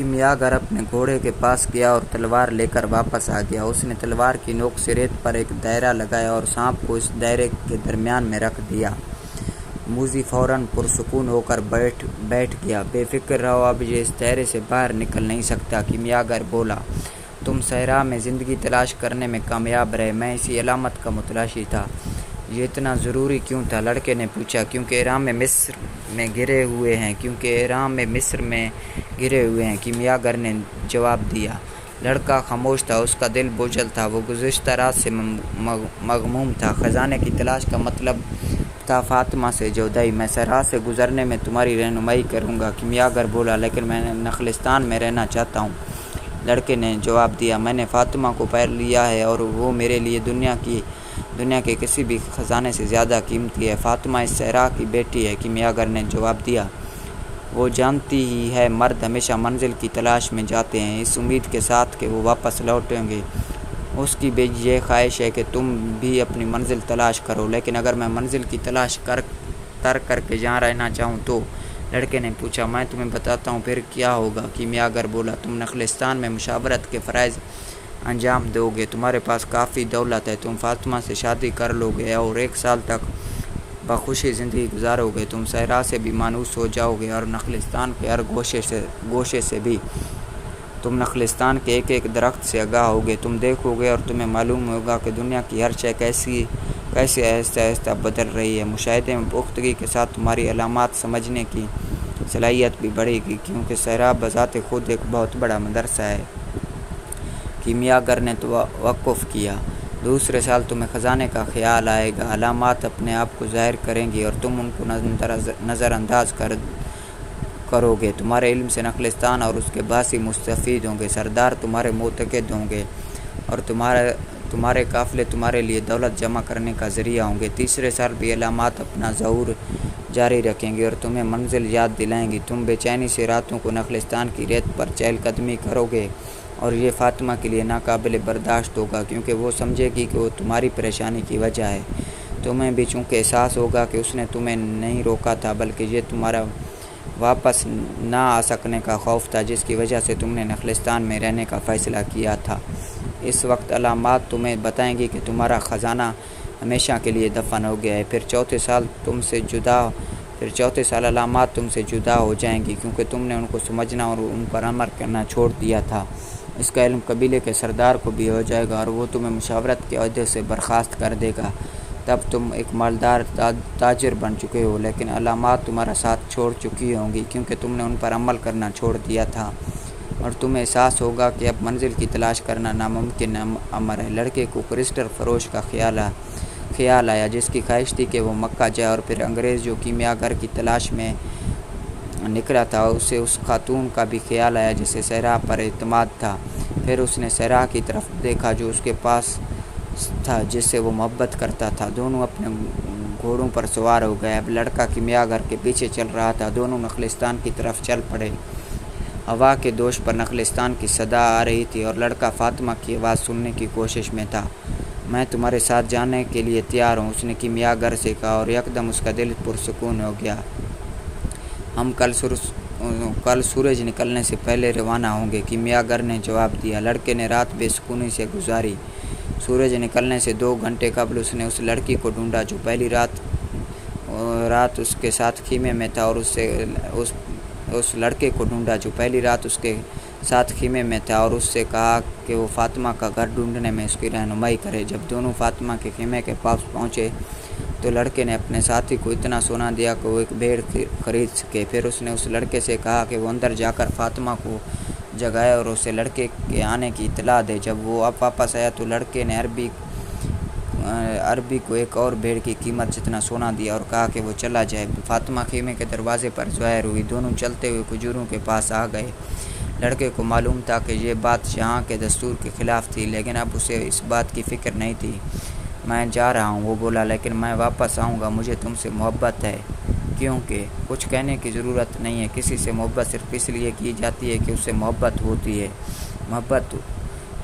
کیمیاگر اپنے گھوڑے کے پاس گیا اور تلوار لے کر واپس آ گیا۔ اس نے تلوار کی نوک سے ریت پر ایک دائرہ لگایا اور سانپ کو اس دائرے کے درمیان میں رکھ دیا۔ موذی فوراً پرسکون ہو کر بیٹھ گیا۔ بے فکر رہو، اب یہ اس دائرے سے باہر نکل نہیں سکتا۔ کیمیاگر بولا، تم صحرا میں زندگی تلاش کرنے میں کامیاب رہے، میں اسی علامت کا متلاشی تھا۔ یہ اتنا ضروری کیوں تھا؟ لڑکے نے پوچھا۔ کیونکہ احرام مصر میں گرے ہوئے ہیں، کیمیاگر نے جواب دیا۔ لڑکا خاموش تھا، اس کا دل بوجھل تھا، وہ گزشتہ رات سے مغموم تھا۔ خزانے کی تلاش کا مطلب تھا فاطمہ سے جدائی۔ میں صحرا سے گزرنے میں تمہاری رہنمائی کروں گا، کیمیاگر بولا، لیکن میں نخلستان میں رہنا چاہتا ہوں۔ لڑکے نے جواب دیا، میں نے فاطمہ کو پا لیا ہے اور وہ میرے لیے دنیا کے کسی بھی خزانے سے زیادہ قیمتی ہے۔ فاطمہ اس صحرا کی بیٹی ہے، کیمیاگر نے جواب دیا۔ وہ جانتی ہی ہے، مرد ہمیشہ منزل کی تلاش میں جاتے ہیں، اس امید کے ساتھ کہ وہ واپس لوٹیں گے۔ اس کی بھی یہ خواہش ہے کہ تم بھی اپنی منزل تلاش کرو، لیکن اگر میں منزل کی تلاش ترک کر کے جہاں رہنا چاہوں تو؟ لڑکے نے پوچھا۔ میں تمہیں بتاتا ہوں، پھر کیا ہوگا؟ کیمیاگر بولا، تم نخلستان میں مشاورت کے فرائض انجام دو گے، تمہارے پاس کافی دولت ہے، تم فاطمہ سے شادی کر لو گے اور 1 سال تک بخوشی زندگی گزارو گے۔ تم صحرا سے بھی مانوس ہو جاؤ گے اور نخلستان کے ہر گوشے سے بھی۔ تم نخلستان کے ایک درخت سے آگاہ ہوگے، تم دیکھو گے اور تمہیں معلوم ہوگا کہ دنیا کی ہر شے کیسے آہستہ آہستہ بدل رہی ہے۔ مشاہدے میں پختگی کے ساتھ تمہاری علامات سمجھنے کی صلاحیت بھی بڑھے گی، کیونکہ صحرا بذات خود ایک بہت بڑا مدرسہ ہے۔ کیمیاگر نے توقف کیا۔ دوسرے سال تمہیں خزانے کا خیال آئے گا، علامات اپنے آپ کو ظاہر کریں گی اور تم ان کو نظر انداز کرو گے۔ تمہارے علم سے نخلستان اور اس کے باسی مستفید ہوں گے، سردار تمہارے معتقد ہوں گے اور تمہارے قافلے تمہارے لیے دولت جمع کرنے کا ذریعہ ہوں گے۔ تیسرے سال بھی علامات اپنا ظہور جاری رکھیں گے اور تمہیں منزل یاد دلائیں گی۔ تم بے چینی سے راتوں کو نخلستان کی ریت پر چہل قدمی کرو گے اور یہ فاطمہ کے لیے ناقابل برداشت ہوگا، کیونکہ وہ سمجھے گی کہ وہ تمہاری پریشانی کی وجہ ہے۔ تمہیں بھی چونکہ احساس ہوگا کہ اس نے تمہیں نہیں روکا تھا، بلکہ یہ تمہارا واپس نہ آ سکنے کا خوف تھا، جس کی وجہ سے تم نے نخلستان میں رہنے کا فیصلہ کیا تھا۔ اس وقت علامات تمہیں بتائیں گی کہ تمہارا خزانہ ہمیشہ کے لیے دفن ہو گیا ہے۔ پھر چوتھے سال علامات تم سے جدا ہو جائیں گی، کیونکہ تم نے ان کو سمجھنا اور ان پر عمل کرنا چھوڑ دیا تھا۔ اس کا علم قبیلے کے سردار کو بھی ہو جائے گا اور وہ تمہیں مشاورت کے عہدے سے برخاست کر دے گا۔ تب تم ایک مالدار تاجر بن چکے ہو، لیکن علامات تمہارا ساتھ چھوڑ چکی ہوں گی، کیونکہ تم نے ان پر عمل کرنا چھوڑ دیا تھا اور تمہیں احساس ہوگا کہ اب منزل کی تلاش کرنا ناممکن امر ہے۔ لڑکے کو کرسٹل فروش کا خیال آیا، جس کی خواہش تھی کہ وہ مکہ جائے، اور پھر انگریز جو کیمیاگر کی تلاش میں نکلا تھا، اسے اس خاتون کا بھی خیال آیا جسے صحرا پر اعتماد تھا۔ پھر اس نے صحرا کی طرف دیکھا جو اس کے پاس تھا، جس سے وہ محبت کرتا تھا۔ دونوں اپنے گھوڑوں پر سوار ہو گئے۔ اب لڑکا کیمیاگر کے پیچھے چل رہا تھا۔ دونوں نخلستان کی طرف چل پڑے۔ ہوا کے دوش پر نخلستان کی صدا آ رہی تھی اور لڑکا فاطمہ کی آواز سننے کی کوشش میں تھا۔ میں تمہارے ساتھ جانے کے لیے تیار ہوں، اس نے کیمیاگر سے کہا، اور یکدم اس کا دل پرسکون ہو گیا۔ ہم کل سورج نکلنے سے پہلے روانہ ہوں گے، کیمیاگر نے جواب دیا۔ لڑکے نے رات بے سکونی سے گزاری۔ سورج نکلنے سے 2 گھنٹے قبل اس نے اس لڑکی کو ڈھونڈا جو پہلی رات اس کے ساتھ خیمے میں تھا، اور اس لڑکے کو ڈھونڈا جو پہلی رات اس کے ساتھ خیمے میں تھا، اور اس سے کہا کہ وہ فاطمہ کا گھر ڈھونڈنے میں اس کی رہنمائی کرے۔ جب دونوں فاطمہ کے خیمے کے پاس پہنچے تو لڑکے نے اپنے ساتھی کو اتنا سونا دیا کہ وہ ایک بھیڑ خرید سکے۔ پھر اس نے اس لڑکے سے کہا کہ وہ اندر جا کر فاطمہ کو جگائے اور اسے لڑکے کے آنے کی اطلاع دے۔ جب وہ اب واپس آیا تو لڑکے نے عربی کو ایک اور بھیڑ کی قیمت جتنا سونا دیا اور کہا کہ وہ چلا جائے۔ فاطمہ خیمے کے دروازے پر ظاہر ہوئی۔ دونوں چلتے ہوئے کھجوروں کے پاس آ گئے۔ لڑکے کو معلوم تھا کہ یہ بات شاہ کے دستور کے خلاف تھی، لیکن اب اسے اس بات کی فکر نہیں تھی۔ میں جا رہا ہوں، وہ بولا، لیکن میں واپس آؤں گا، مجھے تم سے محبت ہے۔ کیونکہ کچھ کہنے کی ضرورت نہیں ہے، کسی سے محبت صرف اس لیے کی جاتی ہے کہ اس سے محبت ہوتی ہے، محبت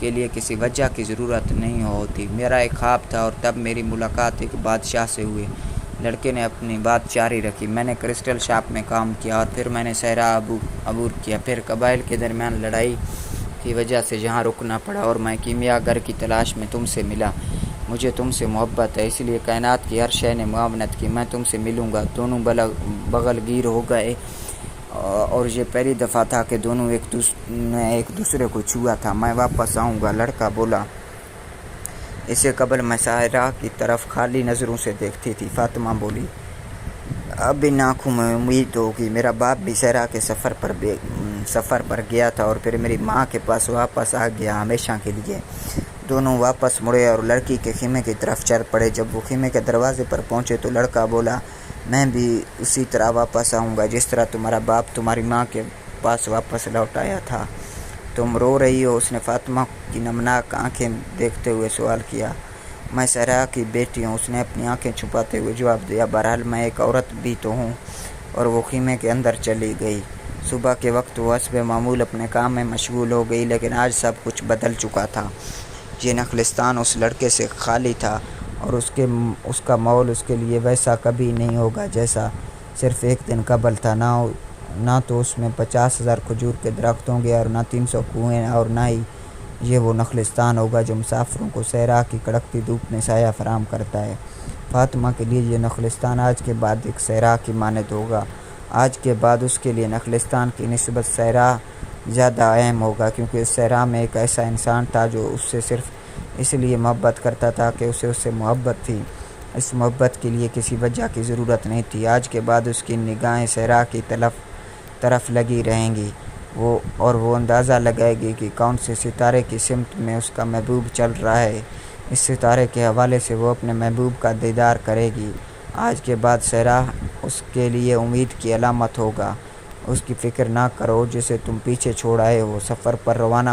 کے لیے کسی وجہ کی ضرورت نہیں ہوتی۔ میرا ایک خواب تھا اور تب میری ملاقات ایک بادشاہ سے ہوئی۔ لڑکے نے اپنی بات جاری رکھی۔ میں نے کرسٹل شاپ میں کام کیا اور پھر میں نے صحرا عبور کیا، پھر قبائل کے درمیان لڑائی کی وجہ سے جہاں رکنا پڑا، اور میں کیمیا گر کی تلاش میں تم سے ملا۔ مجھے تم سے محبت ہے، اس لیے کائنات کی ہر شے نے معاونت کی۔ میں تم سے ملوں گا۔ دونوں بغل گیر ہو گئے اور یہ پہلی دفعہ تھا کہ دونوں ایک دوسرے کو چھوا تھا۔ میں واپس آؤں گا، لڑکا بولا۔ اس سے قبل میں صحرا کی طرف خالی نظروں سے دیکھتی تھی۔ فاطمہ بولی، اب ان آنکھوں میں امید ہوگی۔ میرا باپ بھی صحرا کے سفر پر گیا تھا اور پھر میری ماں کے پاس واپس آ گیا، ہمیشہ کے لیے۔ دونوں واپس مڑے اور لڑکی کے خیمے کی طرف چل پڑے۔ جب وہ خیمے کے دروازے پر پہنچے تو لڑکا بولا، میں بھی اسی طرح واپس آؤں گا جس طرح تمہارا باپ تمہاری ماں کے پاس واپس لوٹ آیا تھا۔ تم رو رہی ہو؟ اس نے فاطمہ کی نمناک آنکھیں دیکھتے ہوئے سوال کیا۔ میں صحرا کی بیٹی ہوں، اس نے اپنی آنکھیں چھپاتے ہوئے جواب دیا۔ بہرحال میں ایک عورت بھی تو ہوں۔ اور وہ خیمے کے اندر چلی گئی۔ صبح کے وقت وہ حسب معمول اپنے کام میں مشغول ہو گئی، لیکن آج سب کچھ بدل چکا تھا۔ یہ نخلستان اس لڑکے سے خالی تھا اور اس کا ماحول اس کے لیے ویسا کبھی نہیں ہوگا جیسا صرف ایک دن قبل تھا۔ نہ تو اس میں 50,000 کھجور کے درخت ہوں گے اور نہ 300 کنویں، اور نہ ہی یہ وہ نخلستان ہوگا جو مسافروں کو صحرا کی کڑکتی دھوپ میں سایہ فراہم کرتا ہے۔ فاطمہ کے لیے یہ نخلستان آج کے بعد ایک صحرا کی مانند ہوگا۔ آج کے بعد اس کے لیے نخلستان کی نسبت صحرا زیادہ اہم ہوگا، کیونکہ اس صحرا میں ایک ایسا انسان تھا جو اس سے صرف اس لیے محبت کرتا تھا کہ اسے اس سے محبت تھی۔ اس محبت کے لیے کسی وجہ کی ضرورت نہیں تھی۔ آج کے بعد اس کی نگاہیں صحرا کی طرف لگی رہیں گی، اور وہ اندازہ لگائے گی کہ کون سے ستارے کی سمت میں اس کا محبوب چل رہا ہے۔ اس ستارے کے حوالے سے وہ اپنے محبوب کا دیدار کرے گی۔ آج کے بعد صحرا اس کے لیے امید کی علامت ہوگا۔ اس کی فکر نہ کرو جسے تم پیچھے چھوڑ آئے ہو۔ سفر پر روانہ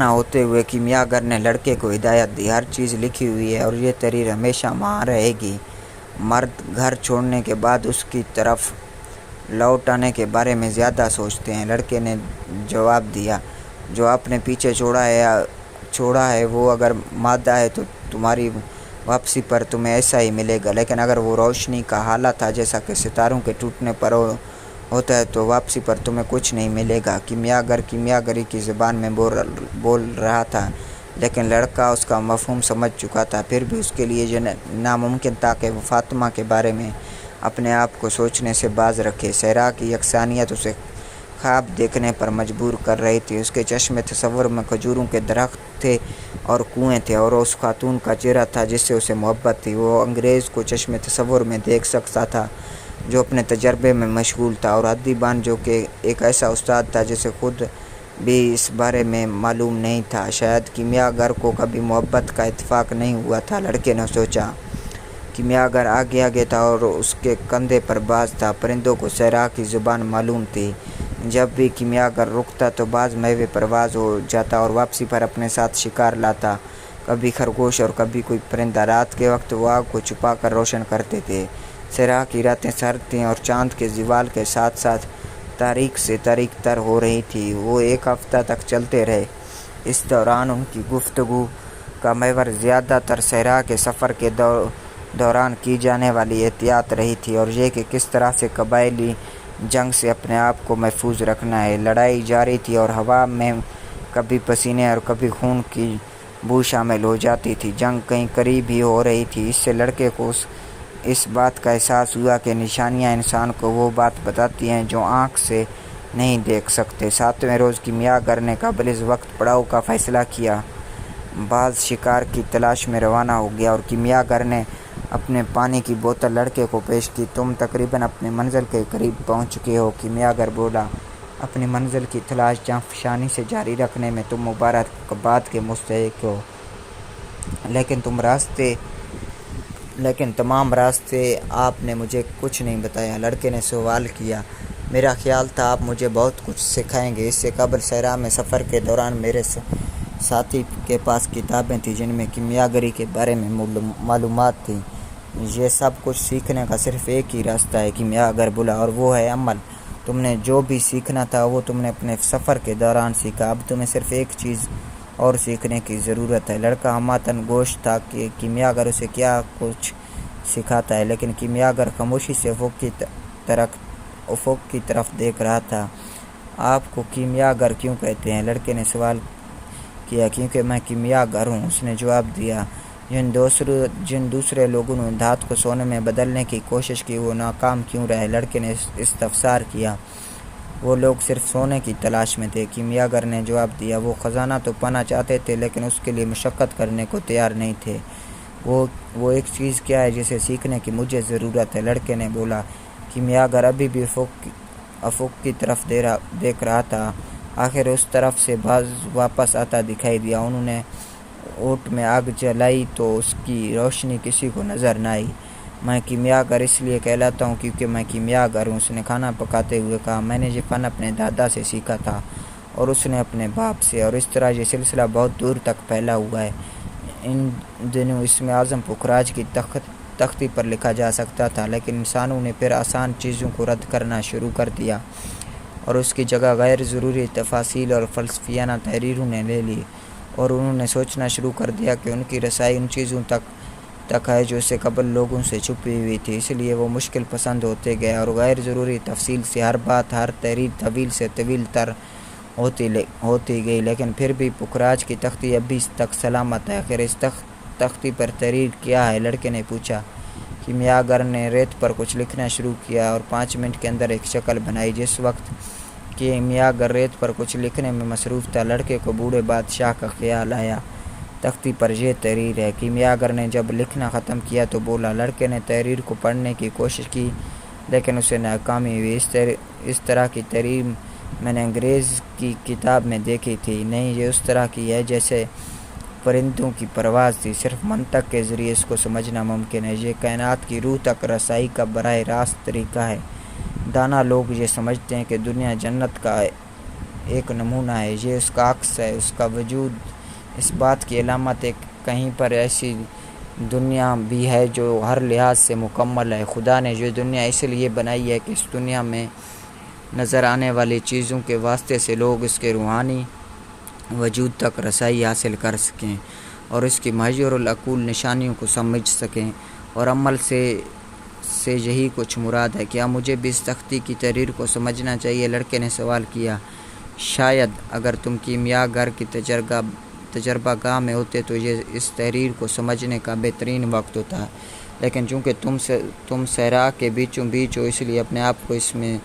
ہوتے ہوئے کیمیا گر نے لڑکے کو ہدایت دی، ہر چیز لکھی ہوئی ہے اور یہ تحریر ہمیشہ وہاں رہے گی۔ مرد گھر چھوڑنے کے بعد اس کی طرف لوٹ آنے کے بارے میں زیادہ سوچتے ہیں۔ لڑکے نے جواب دیا، جو آپ نے پیچھے چھوڑا ہے وہ اگر مادہ ہے تو تمہاری واپسی پر تمہیں ایسا ہی ملے گا، لیکن اگر وہ روشنی کا حالہ تھا جیسا کہ ستاروں کے ٹوٹنے پر ہوتا ہے تو واپسی پر تمہیں کچھ نہیں ملے گا۔ کیمیا گری کی زبان میں بول رہا تھا، لیکن لڑکا اس کا مفہوم سمجھ چکا تھا۔ پھر بھی اس کے لیے یہ ناممکن تھا کہ وہ فاطمہ کے بارے میں اپنے آپ کو سوچنے سے باز رکھے۔ صحرا کی یکسانیت اسے خواب دیکھنے پر مجبور کر رہی تھی۔ اس کے چشم تصور میں کھجوروں کے درخت تھے اور کنویں تھے، اور اس خاتون کا چہرہ تھا جس سے اسے محبت تھی۔ وہ انگریز کو چشم تصور میں دیکھ سکتا تھا جو اپنے تجربے میں مشغول تھا، اور ادیبان جو کہ ایک ایسا استاد تھا جسے خود بھی اس بارے میں معلوم نہیں تھا۔ شاید کیمیا گر کو کبھی محبت کا اتفاق نہیں ہوا تھا، لڑکے نے سوچا۔ کیمیا گر آگے تھا اور اس کے کندھے پر باز تھا۔ پرندوں کو صحرا کی زبان معلوم تھی۔ جب بھی کیمیا گر رکتا تو باز میوے پرواز ہو جاتا اور واپسی پر اپنے ساتھ شکار لاتا، کبھی خرگوش اور کبھی کوئی پرندہ۔ رات کے وقت وہ آگ کو چھپا کر روشن کرتے تھے۔ صحرا کی راتیں سرد تھیں اور چاند کے زوال کے ساتھ ساتھ تاریک سے تاریک تر ہو رہی تھی۔ وہ 1 ہفتہ تک چلتے رہے۔ اس دوران ان کی گفتگو کا محور زیادہ تر صحرا کے سفر کے دوران کی جانے والی احتیاط رہی تھی، اور یہ کہ کس طرح سے قبائلی جنگ سے اپنے آپ کو محفوظ رکھنا ہے۔ لڑائی جاری تھی اور ہوا میں کبھی پسینے اور کبھی خون کی بو شامل ہو جاتی تھی۔ جنگ کہیں قریب ہی ہو رہی تھی۔ اس سے لڑکے کو اس بات کا احساس ہوا کہ نشانیاں انسان کو وہ بات بتاتی ہیں جو آنکھ سے نہیں دیکھ سکتے۔ 7ویں روز کیمیا گر نے قبل از وقت پڑاؤ کا فیصلہ کیا۔ باز شکار کی تلاش میں روانہ ہو گیا اور کیمیا گر نے اپنے پانی کی بوتل لڑکے کو پیش کی۔ تم تقریباً اپنی منزل کے قریب پہنچ چکے ہو، کیمیا گر بولا۔ اپنی منزل کی تلاش جاں فشانی سے جاری رکھنے میں تم مبارکباد کے مستحق ہو، لیکن تمام راستے آپ نے مجھے کچھ نہیں بتایا، لڑکے نے سوال کیا۔ میرا خیال تھا آپ مجھے بہت کچھ سکھائیں گے۔ اس سے قبل صحرا میں سفر کے دوران میرے ساتھی کے پاس کتابیں تھیں جن میں کیمیا گری کے بارے میں معلومات تھیں۔ یہ سب کچھ سیکھنے کا صرف ایک ہی راستہ ہے، کیمیا گر بولا، اور وہ ہے عمل۔ تم نے جو بھی سیکھنا تھا وہ تم نے اپنے سفر کے دوران سیکھا۔ اب تمہیں صرف ایک چیز اور سیکھنے کی ضرورت ہے۔ لڑکا ہماتن گوش تھا کہ کیمیاگر اسے کیا کچھ سکھاتا ہے، لیکن کیمیاگر خاموشی سے افق کی طرف دیکھ رہا تھا۔ آپ کو کیمیاگر کیوں کہتے ہیں؟ لڑکے نے سوال کیا۔ کیونکہ میں کیمیاگر ہوں، اس نے جواب دیا۔ جن دوسرے لوگوں نے دھات کو سونے میں بدلنے کی کوشش کی وہ ناکام کیوں رہے؟ لڑکے نے استفسار کیا۔ وہ لوگ صرف سونے کی تلاش میں تھے، کیمیاگر نے جواب دیا۔ وہ خزانہ تو پانا چاہتے تھے لیکن اس کے لیے مشقت کرنے کو تیار نہیں تھے۔ وہ ایک چیز کیا ہے جسے سیکھنے کی مجھے ضرورت ہے؟ لڑکے نے بولا۔ کیمیاگر ابھی بھی افق کی طرف دیکھ رہا تھا۔ آخر اس طرف سے باز واپس آتا دکھائی دیا۔ انہوں نے اوٹ میں آگ جلائی تو اس کی روشنی کسی کو نظر نہ آئی۔ میں کیمیاگر اس لیے کہلاتا ہوں کیونکہ میں کیمیاگر ہوں، اس نے کھانا پکاتے ہوئے کہا۔ میں نے یہ فن اپنے دادا سے سیکھا تھا اور اس نے اپنے باپ سے، اور اس طرح یہ سلسلہ بہت دور تک پھیلا ہوا ہے۔ ان دنوں اسم اعظم پکھراج کی تختی پر لکھا جا سکتا تھا، لیکن انسانوں نے پھر آسان چیزوں کو رد کرنا شروع کر دیا اور اس کی جگہ غیر ضروری تفاصیل اور فلسفیانہ تحریروں نے لے لی، اور انہوں نے سوچنا شروع کر دیا کہ ان کی رسائی ان چیزوں تک ہے جو اس سے قبل لوگوں سے چھپی ہوئی تھی۔ اس لیے وہ مشکل پسند ہوتے گئے اور غیر ضروری تفصیل سے ہر بات، ہر تحریر طویل سے طویل تر ہوتی گئی، لیکن پھر بھی پکھراج کی تختی ابھی تک سلامت ہے۔ آخر اس تختی پر تحریر کیا ہے؟ لڑکے نے پوچھا۔ کیمیاگر نے ریت پر کچھ لکھنا شروع کیا اور 5 منٹ کے اندر ایک شکل بنائی۔ جس وقت کیمیاگر ریت پر کچھ لکھنے میں مصروف تھا، لڑکے کو بوڑھے بادشاہ کا خیال آیا۔ تختی پر یہ تحریر ہے۔ کیمیاگر نے جب لکھنا ختم کیا تو بولا۔ لڑکے نے تحریر کو پڑھنے کی کوشش کی لیکن اسے ناکامی ہوئی۔ اس طرح کی تحریر میں نے انگریز کی کتاب میں دیکھی تھی، نہیں یہ اس طرح کی ہے جیسے پرندوں کی پرواز تھی۔ صرف منطق کے ذریعے اس کو سمجھنا ممکن ہے۔ یہ کائنات کی روح تک رسائی کا براہ راست طریقہ ہے۔ دانا لوگ یہ سمجھتے ہیں کہ دنیا جنت کا ایک نمونہ ہے، یہ اس کا عکس ہے۔ اس کا وجود اس بات کی علامت ہے کہ کہیں پر ایسی دنیا بھی ہے جو ہر لحاظ سے مکمل ہے۔ خدا نے یہ دنیا اس لیے بنائی ہے کہ اس دنیا میں نظر آنے والی چیزوں کے واسطے سے لوگ اس کے روحانی وجود تک رسائی حاصل کر سکیں اور اس کی محیر العقول نشانیوں کو سمجھ سکیں، اور عمل سے یہی کچھ مراد ہے۔ کیا مجھے بھی اس تختی کی تحریر کو سمجھنا چاہیے؟ لڑکے نے سوال کیا۔ شاید اگر تم کیمیاگر کی تجربہ گاہ میں ہوتے تو یہ اس تحریر کو سمجھنے کا بہترین وقت ہوتا، لیکن چونکہ تم صحرا کے بیچوں بیچ ہو اس لیے اپنے آپ کو اس میں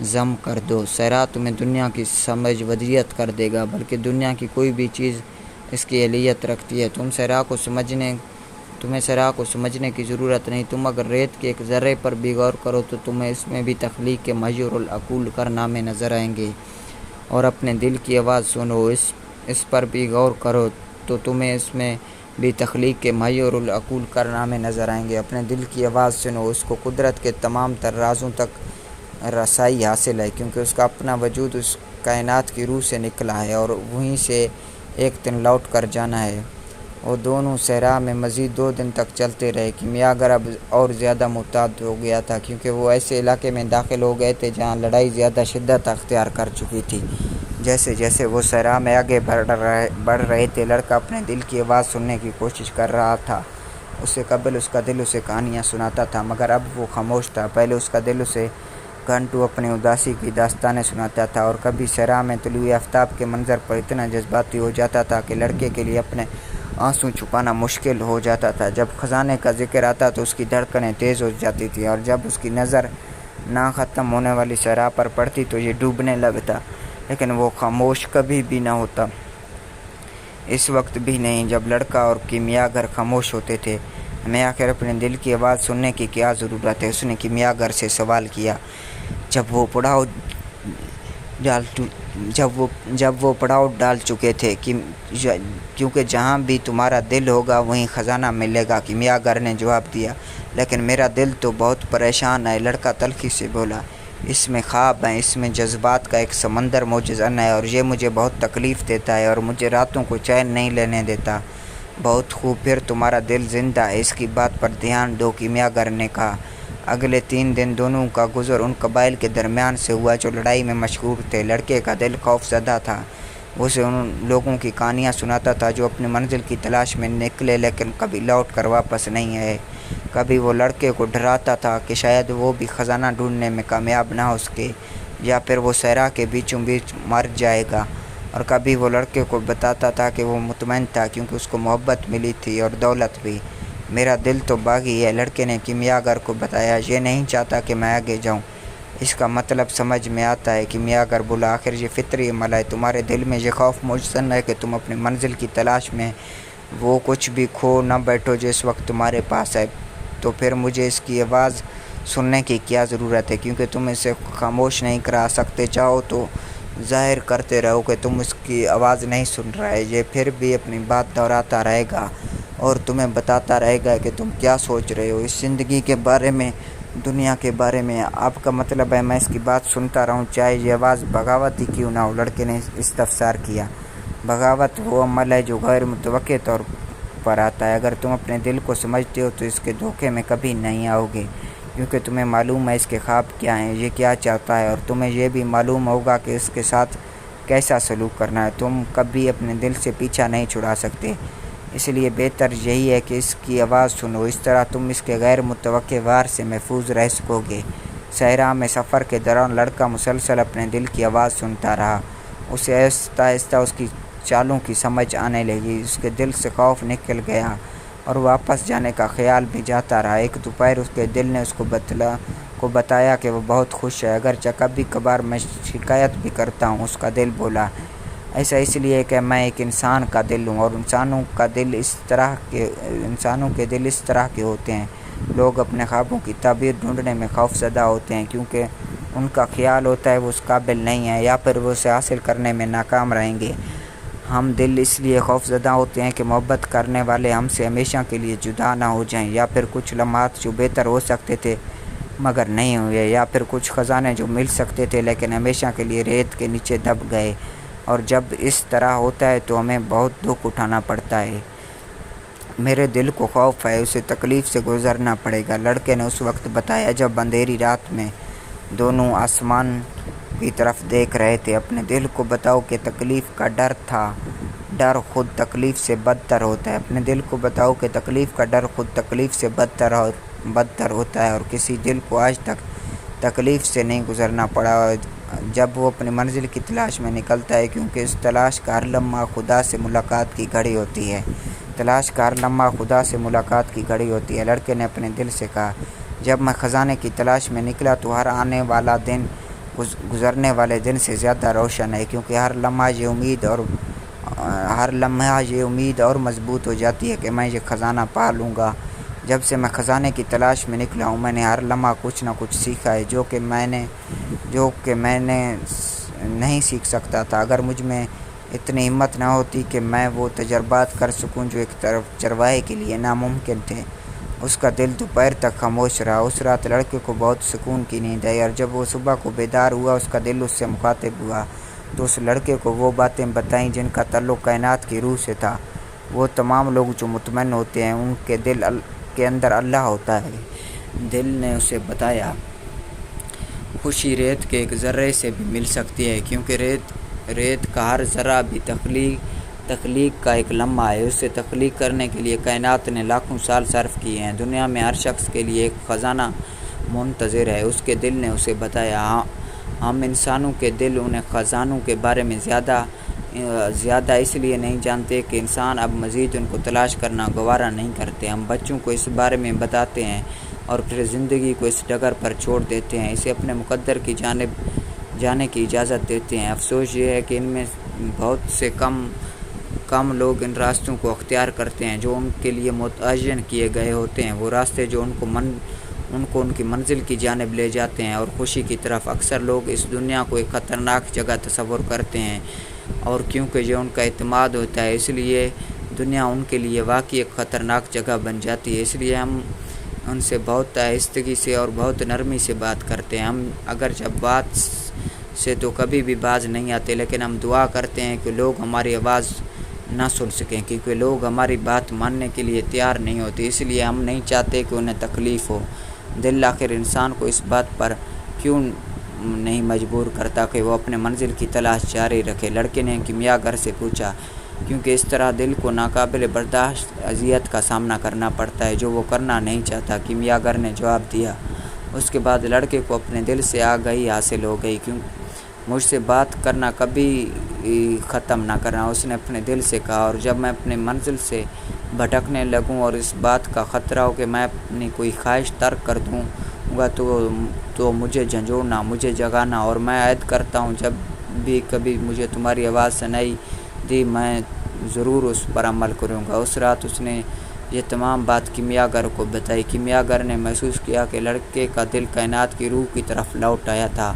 ضم کر دو۔ صحرا تمہیں دنیا کی سمجھ ودیت کر دے گا، بلکہ دنیا کی کوئی بھی چیز اس کی اہلیت رکھتی ہے۔ تمہیں صحرا کو سمجھنے کی ضرورت نہیں۔ تم اگر ریت کے ایک ذرے پر بھی غور کرو تو تمہیں اس میں بھی تخلیق کے محیر العقول کارنامے نظر آئیں گے، اور اپنے دل کی آواز سنو، اس پر بھی غور کرو تو تمہیں اس میں بھی تخلیق کے محیر العقول کارنامے نظر آئیں گے۔ اپنے دل کی آواز سنو، اس کو قدرت کے تمام تر رازوں تک رسائی حاصل ہے، کیونکہ اس کا اپنا وجود اس کائنات کی روح سے نکلا ہے اور وہیں سے ایک دن لوٹ کر جانا ہے۔ وہ دونوں صحرا میں مزید 2 دن تک چلتے رہے۔ کیمیاگر اب اور زیادہ محتاط ہو گیا تھا کیونکہ وہ ایسے علاقے میں داخل ہو گئے تھے جہاں لڑائی زیادہ شدت اختیار کر چکی تھی۔ جیسے جیسے وہ صحرا میں آگے بڑھ رہے تھے، لڑکا اپنے دل کی آواز سننے کی کوشش کر رہا تھا۔ اس سے قبل اس کا دل اسے کہانیاں سناتا تھا، مگر اب وہ خاموش تھا۔ پہلے اس کا دل اسے گھنٹوں اپنی اداسی کی داستانیں سناتا تھا، اور کبھی صحرا میں طلوع آفتاب کے منظر پر اتنا جذباتی ہو جاتا تھا کہ لڑکے کے لیے اپنے آنسو چھپانا مشکل ہو جاتا تھا۔ جب خزانے کا ذکر آتا تو اس کی دھڑکنیں تیز ہو جاتی تھیں، اور جب اس کی نظر نہ ختم ہونے والی صحرا پر پڑتی تو یہ ڈوبنے لگتا، لیکن وہ خاموش کبھی بھی نہ ہوتا۔ اس وقت بھی نہیں جب لڑکا اور کیمیاگر خاموش ہوتے تھے۔ ہمیں آخر اپنے دل کی آواز سننے کی کیا ضرورت ہے؟ اس نے کیمیاگر سے سوال کیا۔ جب وہ پڑاؤ ڈال چکے تھے، کیونکہ جہاں بھی تمہارا دل ہوگا وہیں خزانہ ملے گا، کیمیاگر نے جواب دیا۔ لیکن میرا دل تو بہت پریشان ہے، لڑکا تلخی سے بولا۔ اس میں خواب ہیں، اس میں جذبات کا ایک سمندر موجزن ہے، اور یہ مجھے بہت تکلیف دیتا ہے اور مجھے راتوں کو چین نہیں لینے دیتا۔ بہت خوب، پھر تمہارا دل زندہ ہے، اس کی بات پر دھیان دو، کیمیاگر نے کہا۔ اگلے 3 دن دونوں کا گزر ان قبائل کے درمیان سے ہوا جو لڑائی میں مشہور تھے۔ لڑکے کا دل خوف زدہ تھا، وہ اسے ان لوگوں کی کہانیاں سناتا تھا جو اپنی منزل کی تلاش میں نکلے لیکن کبھی لوٹ کر واپس نہیں آئے۔ کبھی وہ لڑکے کو ڈراتا تھا کہ شاید وہ بھی خزانہ ڈھونڈنے میں کامیاب نہ ہو سکے یا پھر وہ صحرا کے بیچوں بیچ مر جائے گا، اور کبھی وہ لڑکے کو بتاتا تھا کہ وہ مطمئن تھا کیونکہ اس کو محبت ملی تھی اور دولت بھی۔ میرا دل تو باغی ہے، لڑکے نے کیمیاگر کو بتایا، یہ نہیں چاہتا کہ میں آگے جاؤں۔ اس کا مطلب سمجھ میں آتا ہے، کیمیاگر بولا، آخر یہ فطری عمل ہے، تمہارے دل میں یہ خوف مجسم ہے کہ تم اپنی منزل کی تلاش میں وہ کچھ بھی کھو نہ بیٹھو جو اس وقت تمہارے پاس ہے، تو پھر مجھے اس کی آواز سننے کی کیا ضرورت ہے، کیونکہ تم اسے خاموش نہیں کرا سکتے۔ چاہو تو ظاہر کرتے رہو کہ تم اس کی آواز نہیں سن رہے، یہ پھر بھی اپنی بات دہراتا رہے گا اور تمہیں بتاتا رہے گا کہ تم کیا سوچ رہے ہو، اس زندگی کے بارے میں، دنیا کے بارے میں۔ آپ کا مطلب ہے میں اس کی بات سنتا رہوں چاہے یہ آواز بغاوت ہی کیوں نہ ہو؟ لڑکے نے استفسار کیا۔ بغاوت وہ عمل ہے جو غیر متوقع طور پر آتا ہے۔ اگر تم اپنے دل کو سمجھتے ہو تو اس کے دھوکے میں کبھی نہیں آؤ گے، کیونکہ تمہیں معلوم ہے اس کے خواب کیا ہیں، یہ کیا چاہتا ہے، اور تمہیں یہ بھی معلوم ہوگا کہ اس کے ساتھ کیسا سلوک کرنا ہے۔ تم کبھی اپنے دل سے پیچھا نہیں چھڑا سکتے، اس لیے بہتر یہی ہے کہ اس کی آواز سنو، اس طرح تم اس کے غیر متوقع وار سے محفوظ رہ سکو گے۔ صحرا میں سفر کے دوران لڑکا مسلسل اپنے دل کی آواز سنتا رہا، اسے آہستہ آہستہ اس کی چالوں کی سمجھ آنے لگی، اس کے دل سے خوف نکل گیا اور واپس جانے کا خیال بھی جاتا رہا۔ ایک دوپہر اس کے دل نے اس کو بتایا کہ وہ بہت خوش ہے، اگرچہ کبھی کبھار میں شکایت بھی کرتا ہوں۔ اس کا دل بولا، ایسا اس لیے کہ میں ایک انسان کا دل ہوں، اور انسانوں کے دل اس طرح کے ہوتے ہیں۔ لوگ اپنے خوابوں کی تعبیر ڈھونڈنے میں خوف زدہ ہوتے ہیں کیونکہ ان کا خیال ہوتا ہے وہ اس قابل نہیں ہے یا پھر وہ اسے حاصل کرنے میں ناکام رہیں گے۔ ہم دل اس لیے خوف زدہ ہوتے ہیں کہ محبت کرنے والے ہم سے ہمیشہ کے لیے جدا نہ ہو جائیں، یا پھر کچھ لمحات جو بہتر ہو سکتے تھے مگر نہیں ہوئے، یا پھر کچھ خزانے جو مل سکتے تھے لیکن ہمیشہ کے لیے ریت کے نیچے دب گئے۔ اور جب اس طرح ہوتا ہے تو ہمیں بہت دکھ اٹھانا پڑتا ہے۔ میرے دل کو خوف ہے، اسے تکلیف سے گزرنا پڑے گا، لڑکے نے اس وقت بتایا جب اندھیری رات میں دونوں آسمان کی طرف دیکھ رہے تھے۔ اپنے دل کو بتاؤ کہ تکلیف کا ڈر تھا، ڈر خود تکلیف سے بدتر ہوتا ہے۔ اپنے دل کو بتاؤ کہ تکلیف کا ڈر خود تکلیف سے بدتر ہوتا ہے، اور کسی دل کو آج تک تکلیف سے نہیں گزرنا پڑا جب وہ اپنی منزل کی تلاش میں نکلتا ہے، کیونکہ اس تلاش کا ہر لمحہ خدا سے ملاقات کی گھڑی ہوتی ہے۔ تلاش کا ہر لمحہ خدا سے ملاقات کی گھڑی ہوتی ہے۔ لڑکے نے اپنے دل سے کہا، جب میں خزانے کی تلاش میں نکلا تو ہر آنے والا دن گزرنے والے دن سے زیادہ روشن ہے، کیونکہ ہر لمحہ یہ امید اور مضبوط ہو جاتی ہے کہ میں یہ خزانہ پا لوں گا۔ جب سے میں خزانے کی تلاش میں نکلا ہوں میں نے ہر لمحہ کچھ نہ کچھ سیکھا ہے جو کہ میں نے نہیں سیکھ سکتا تھا اگر مجھ میں اتنی ہمت نہ ہوتی کہ میں وہ تجربات کر سکوں جو ایک طرف چرواہے کے لیے ناممکن تھے۔ اس کا دل دوپہر تک خاموش رہا۔ اس رات لڑکے کو بہت سکون کی نیند آئی، اور جب وہ صبح کو بیدار ہوا اس کا دل اس سے مخاطب ہوا تو اس لڑکے کو وہ باتیں بتائیں جن کا تعلق کائنات کی روح سے تھا۔ وہ تمام لوگ جو مطمئن ہوتے ہیں ان کے دل کے اندر اللہ ہوتا ہے۔ دل نے اسے بتایا، خوشی ریت کے ایک ذرے سے بھی مل سکتی ہے، کیونکہ ریت کا ہر ذرہ بھی تخلیق کا ایک لمحہ ہے۔ اسے تخلیق کرنے کے لیے کائنات نے لاکھوں سال صرف کیے ہیں۔ دنیا میں ہر شخص کے لیے ایک خزانہ منتظر ہے۔ اس کے دل نے اسے بتایا، ہم انسانوں کے دل ان خزانوں کے بارے میں زیادہ اس لیے نہیں جانتے کہ انسان اب مزید ان کو تلاش کرنا گوارا نہیں کرتے۔ ہم بچوں کو اس بارے میں بتاتے ہیں اور پھر زندگی کو اس ڈگر پر چھوڑ دیتے ہیں، اسے اپنے مقدر کی جانب جانے کی اجازت دیتے ہیں۔ افسوس یہ ہے کہ ان میں بہت سے کم لوگ ان راستوں کو اختیار کرتے ہیں جو ان کے لیے متعین کیے گئے ہوتے ہیں، وہ راستے جو ان کو ان کی منزل کی جانب لے جاتے ہیں اور خوشی کی طرف۔ اکثر لوگ اس دنیا کو ایک خطرناک جگہ تصور کرتے ہیں، اور کیونکہ یہ ان کا اعتماد ہوتا ہے اس لیے دنیا ان کے لیے واقعی ایک خطرناک جگہ بن جاتی ہے۔ اس لیے ہم ان سے بہت آہستگی سے اور بہت نرمی سے بات کرتے ہیں۔ ہم اگرچہ بات سے تو کبھی بھی باز نہیں آتے، لیکن ہم دعا کرتے ہیں کہ لوگ ہماری آواز نہ سن سکیں، کیونکہ لوگ ہماری بات ماننے کے لیے تیار نہیں ہوتے، اس لیے ہم نہیں چاہتے کہ انہیں تکلیف ہو۔ دل آخر انسان کو اس بات پر کیوں نہیں مجبور کرتا کہ وہ اپنے منزل کی تلاش جاری رکھے۔ لڑکے نے کیمیا گر سے پوچھا، کیونکہ اس طرح دل کو ناقابل برداشت اذیت کا سامنا کرنا پڑتا ہے جو وہ کرنا نہیں چاہتا۔ کیمیا گر نے جواب دیا۔ اس کے بعد لڑکے کو اپنے دل سے آگاہی حاصل ہو گئی، کیوں مجھ سے بات کرنا کبھی ختم نہ کرنا، اس نے اپنے دل سے کہا، اور جب میں اپنی منزل سے بھٹکنے لگوں اور اس بات کا خطرہ ہو کہ میں اپنی کوئی خواہش ترک کر دوں گا تو مجھے جھنجھوڑنا، مجھے جگانا، اور میں عہد کرتا ہوں جب بھی کبھی مجھے تمہاری آواز سنائی دی میں ضرور اس پر عمل کروں گا۔ اس رات اس نے یہ تمام بات کیمیا گر کو بتائی۔ کیمیا گر نے محسوس کیا کہ لڑکے کا دل کائنات کی روح کی طرف لوٹ آیا تھا۔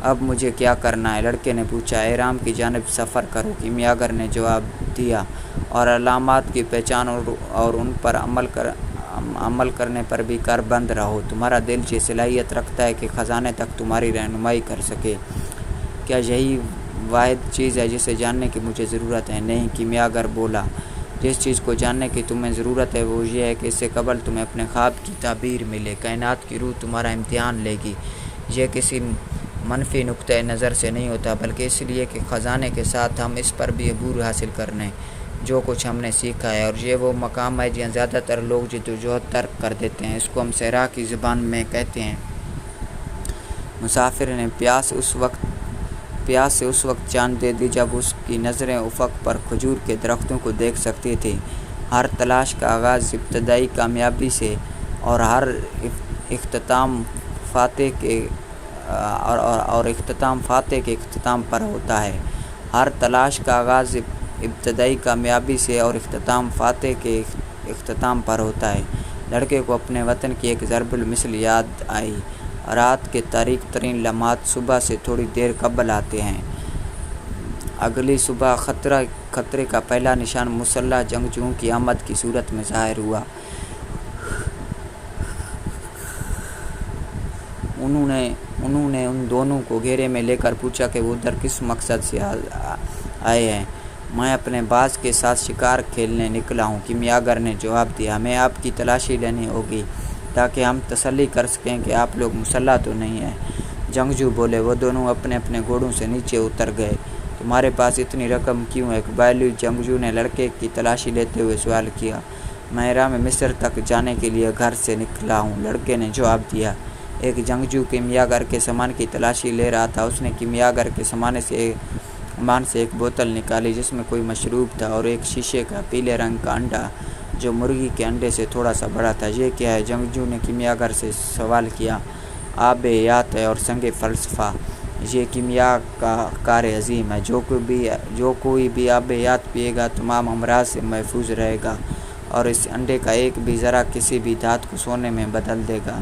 اب مجھے کیا کرنا ہے؟ لڑکے نے پوچھا۔ احرام کی جانب سفر کرو، کیمیا گر نے جواب دیا، اور علامات کی پہچان اور ان پر عمل کرنے پر بھی کاربند رہو۔ تمہارا دل یہ صلاحیت رکھتا ہے کہ خزانے تک تمہاری رہنمائی کر سکے۔ کیا یہی واحد چیز ہے جسے جاننے کی مجھے ضرورت ہے؟ نہیں، کیمیا گر بولا، جس چیز کو جاننے کی تمہیں ضرورت ہے وہ یہ ہے کہ اس سے قبل تمہیں اپنے خواب کی تعبیر ملے، کائنات کی روح تمہارا امتحان لے گی۔ یہ کسی منفی نقطۂ نظر سے نہیں ہوتا، بلکہ اس لیے کہ خزانے کے ساتھ ہم اس پر بھی عبور حاصل کرنے جو کچھ ہم نے سیکھا ہے، اور یہ وہ مقام ہے جہاں زیادہ تر لوگ جدوجہد ترک کر دیتے ہیں۔ اس کو ہم صحرا کی زبان میں کہتے ہیں۔ مسافر نے پیاس سے اس وقت جان دے دی جب اس کی نظریں افق پر کھجور کے درختوں کو دیکھ سکتی تھیں۔ ہر تلاش کا آغاز ابتدائی کامیابی سے اور ہر اختتام فاتح کے اختتام پر ہوتا ہے۔ ہر تلاش کا آغاز ابتدائی کامیابی سے اور اختتام فاتح کے اختتام پر ہوتا ہے۔ لڑکے کو اپنے وطن کی ایک ضرب المثل یاد آئی۔ رات کے تاریک ترین لمحات صبح سے تھوڑی دیر قبل آتے ہیں۔ اگلی صبح خطرے کا پہلا نشان مسلح جنگجوؤں کی آمد کی صورت میں ظاہر ہوا۔ انہوں نے ان دونوں کو گھیرے میں لے کر پوچھا کہ وہ ادھر کس مقصد سے آئے ہیں۔ میں اپنے باز کے ساتھ شکار کھیلنے نکلا ہوں، کیمیا گر نے جواب دیا۔ ہمیں آپ کی تلاشی لینی ہوگی تاکہ ہم تسلی کر سکیں کہ آپ لوگ مسلح تو نہیں ہیں۔ جنگجو بولے۔ وہ دونوں اپنے اپنے گھوڑوں سے نیچے اتر گئے۔ تمہارے پاس اتنی رقم کیوں ہے؟ قبائلی جنگجو نے لڑکے کی تلاشی لیتے ہوئے سوال کیا۔ میں احرام مصر تک جانے کے لیے گھر سے نکلا ہوں، لڑکے نے جواب دیا۔ ایک جنگجو کیمیا گر کے سامان کی تلاشی لے رہا تھا۔ اس نے کیمیا گر کے سامان سے ایک بوتل نکالی جس میں کوئی مشروب تھا، اور ایک شیشے کا پیلے رنگ کا انڈا جو مرغی کے انڈے سے تھوڑا سا بڑا تھا۔ یہ کیا ہے؟ جنگجو نے کیمیا گر سے سوال کیا۔ آب حیات ہے اور سنگ فلسفہ، یہ کیمیا کا کار عظیم ہے۔ جو کوئی بھی آب حیات پیے گا تمام امراض سے محفوظ رہے گا، اور اس انڈے کا ایک بھی ذرہ کسی بھی دھات کو سونے میں بدل دے گا۔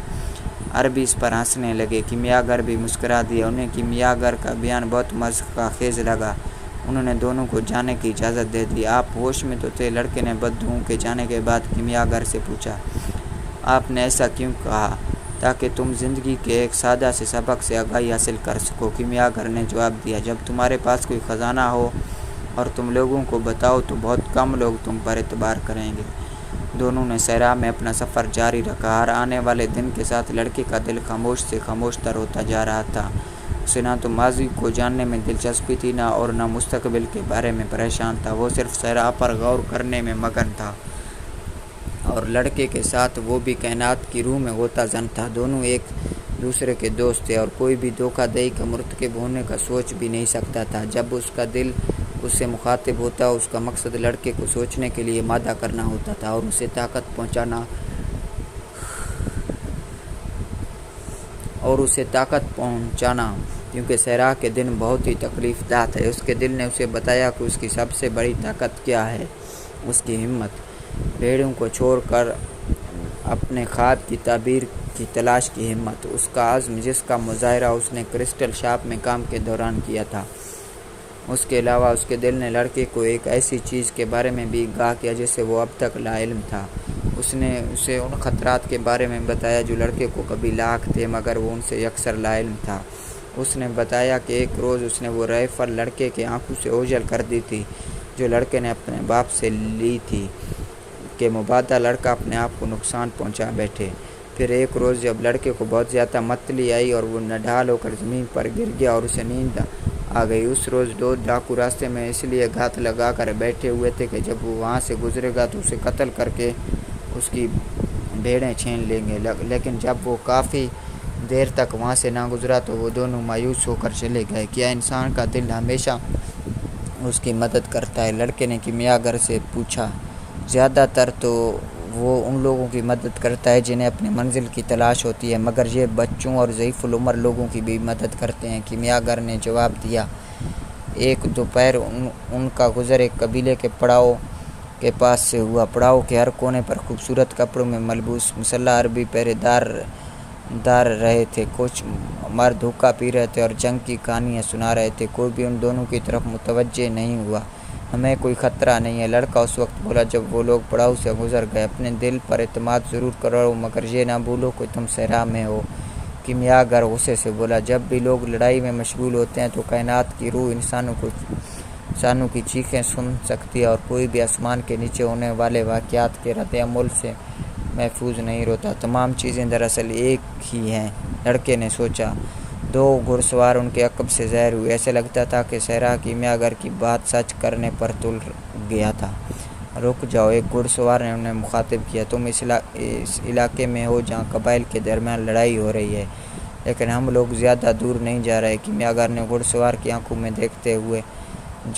عربی اس پر ہنسنے لگے۔ کیمیا گر بھی مسکرا دیا۔ انہیں کیمیا گر کا بیان بہت مضحکہ خیز لگا۔ انہوں نے دونوں کو جانے کی اجازت دے دی۔ آپ ہوش میں تو تھے؟ لڑکے نے بددعاؤں کے جانے کے بعد کیمیا گر سے پوچھا۔ آپ نے ایسا کیوں کہا؟ تاکہ تم زندگی کے ایک سادہ سے سبق سے آگاہی حاصل کر سکو، کیمیا گر نے جواب دیا۔ جب تمہارے پاس کوئی خزانہ ہو اور تم لوگوں کو بتاؤ تو بہت کم لوگ تم پر اعتبار کریں گے۔ دونوں نے صحرا میں اپنا سفر جاری رکھا۔ ہر آنے والے دن کے ساتھ لڑکے کا دل خاموش سے خاموش تر ہوتا جا رہا تھا۔ اسے نہ تو ماضی کو جاننے میں دلچسپی تھی اور نہ مستقبل کے بارے میں پریشان تھا۔ وہ صرف صحرا پر غور کرنے میں مگن تھا، اور لڑکے کے ساتھ وہ بھی کائنات کی روح میں غوطہ زن تھا۔ دونوں ایک دوسرے کے دوست تھے، اور کوئی بھی دھوکہ دہی کا مرتکب ہونے کا سوچ بھی نہیں سکتا تھا۔ جب اس کا دل اس سے مخاطب ہوتا، اس کا مقصد لڑکے کو سوچنے کے لیے مادہ کرنا ہوتا تھا اور اسے طاقت پہنچانا، کیونکہ صحرا کے دن بہت ہی تکلیف دہ تھے۔ اس کے دل نے اسے بتایا کہ اس کی سب سے بڑی طاقت کیا ہے، اس کی ہمت۔ بھیڑوں کو چھوڑ کر اپنے خواب کی تعبیر کی تلاش کی ہمت، اس کا عزم جس کا مظاہرہ اس نے کرسٹل شاپ میں کام کے دوران کیا تھا۔ اس کے علاوہ اس کے دل نے لڑکے کو ایک ایسی چیز کے بارے میں بھی آگاہ کیا جس سے وہ اب تک لا علم تھا۔ اس نے اسے ان خطرات کے بارے میں بتایا جو لڑکے کو کبھی لاحق تھے، مگر وہ ان سے یکسر لا علم تھا۔ اس نے بتایا کہ ایک روز اس نے وہ رائفل لڑکے کے آنکھوں سے اوجھل کر دی تھی جو لڑکے نے اپنے باپ سے لی تھی کہ مبادا لڑکا اپنے آپ کو نقصان پہنچا بیٹھے۔ پھر ایک روز جب لڑکے کو بہت زیادہ متلی آئی اور وہ نڈھال ہو کر زمین پر گر گیا اور اسے نیند آ گئی۔ اس روز 2 ڈاکو راستے میں اس لیے گھات لگا کر بیٹھے ہوئے تھے کہ جب وہ وہاں سے گزرے گا تو اسے قتل کر کے اس کی بھیڑیں چھین لیں گے، لیکن جب وہ کافی دیر تک وہاں سے نہ گزرا تو وہ دونوں مایوس ہو کر چلے گئے۔ کیا انسان کا دل ہمیشہ اس کی مدد کرتا ہے؟ لڑکے نے کیمیاگر سے پوچھا۔ زیادہ تر تو وہ ان لوگوں کی مدد کرتا ہے جنہیں اپنی منزل کی تلاش ہوتی ہے، مگر یہ بچوں اور ضعیف العمر لوگوں کی بھی مدد کرتے ہیں، کیمیاگر نے جواب دیا۔ ایک دوپہر ان کا گزر ایک قبیلے کے پڑاؤ کے پاس سے ہوا۔ پڑاؤ کے ہر کونے پر خوبصورت کپڑوں میں ملبوس مسلح عربی پہرے دار رہے تھے۔ کچھ مرد حقہ پی رہے تھے اور جنگ کی کہانیاں سنا رہے تھے۔ کوئی بھی ان دونوں کی طرف متوجہ نہیں ہوا۔ ہمیں کوئی خطرہ نہیں ہے، لڑکا اس وقت بولا جب وہ لوگ پڑاؤ سے گزر گئے۔ اپنے دل پر اعتماد ضرور کرو، مگر یہ نہ بھولو کہ تم صحرا میں ہو، کیمیاگر غصے سے بولا۔ جب بھی لوگ لڑائی میں مشغول ہوتے ہیں تو کائنات کی روح انسانوں کی چیخیں سن سکتی ہے، اور کوئی بھی آسمان کے نیچے ہونے والے واقعات کے رد عمل سے محفوظ نہیں رہتا۔ تمام چیزیں دراصل ایک ہی ہیں، لڑکے نے سوچا۔ 2 گھڑ سوار ان کے عقب سے ظاہر ہوئے۔ ایسے لگتا تھا کہ صحرا کیمیاگر کی بات سچ کرنے پر تل گیا تھا۔ رک جاؤ، ایک گھڑ سوار نے انہیں مخاطب کیا۔ تم اس علاقے میں ہو جہاں قبائل کے درمیان لڑائی ہو رہی ہے، لیکن ہم لوگ زیادہ دور نہیں جا رہے، کیمیاگر نے گھڑ سوار کی آنکھوں میں دیکھتے ہوئے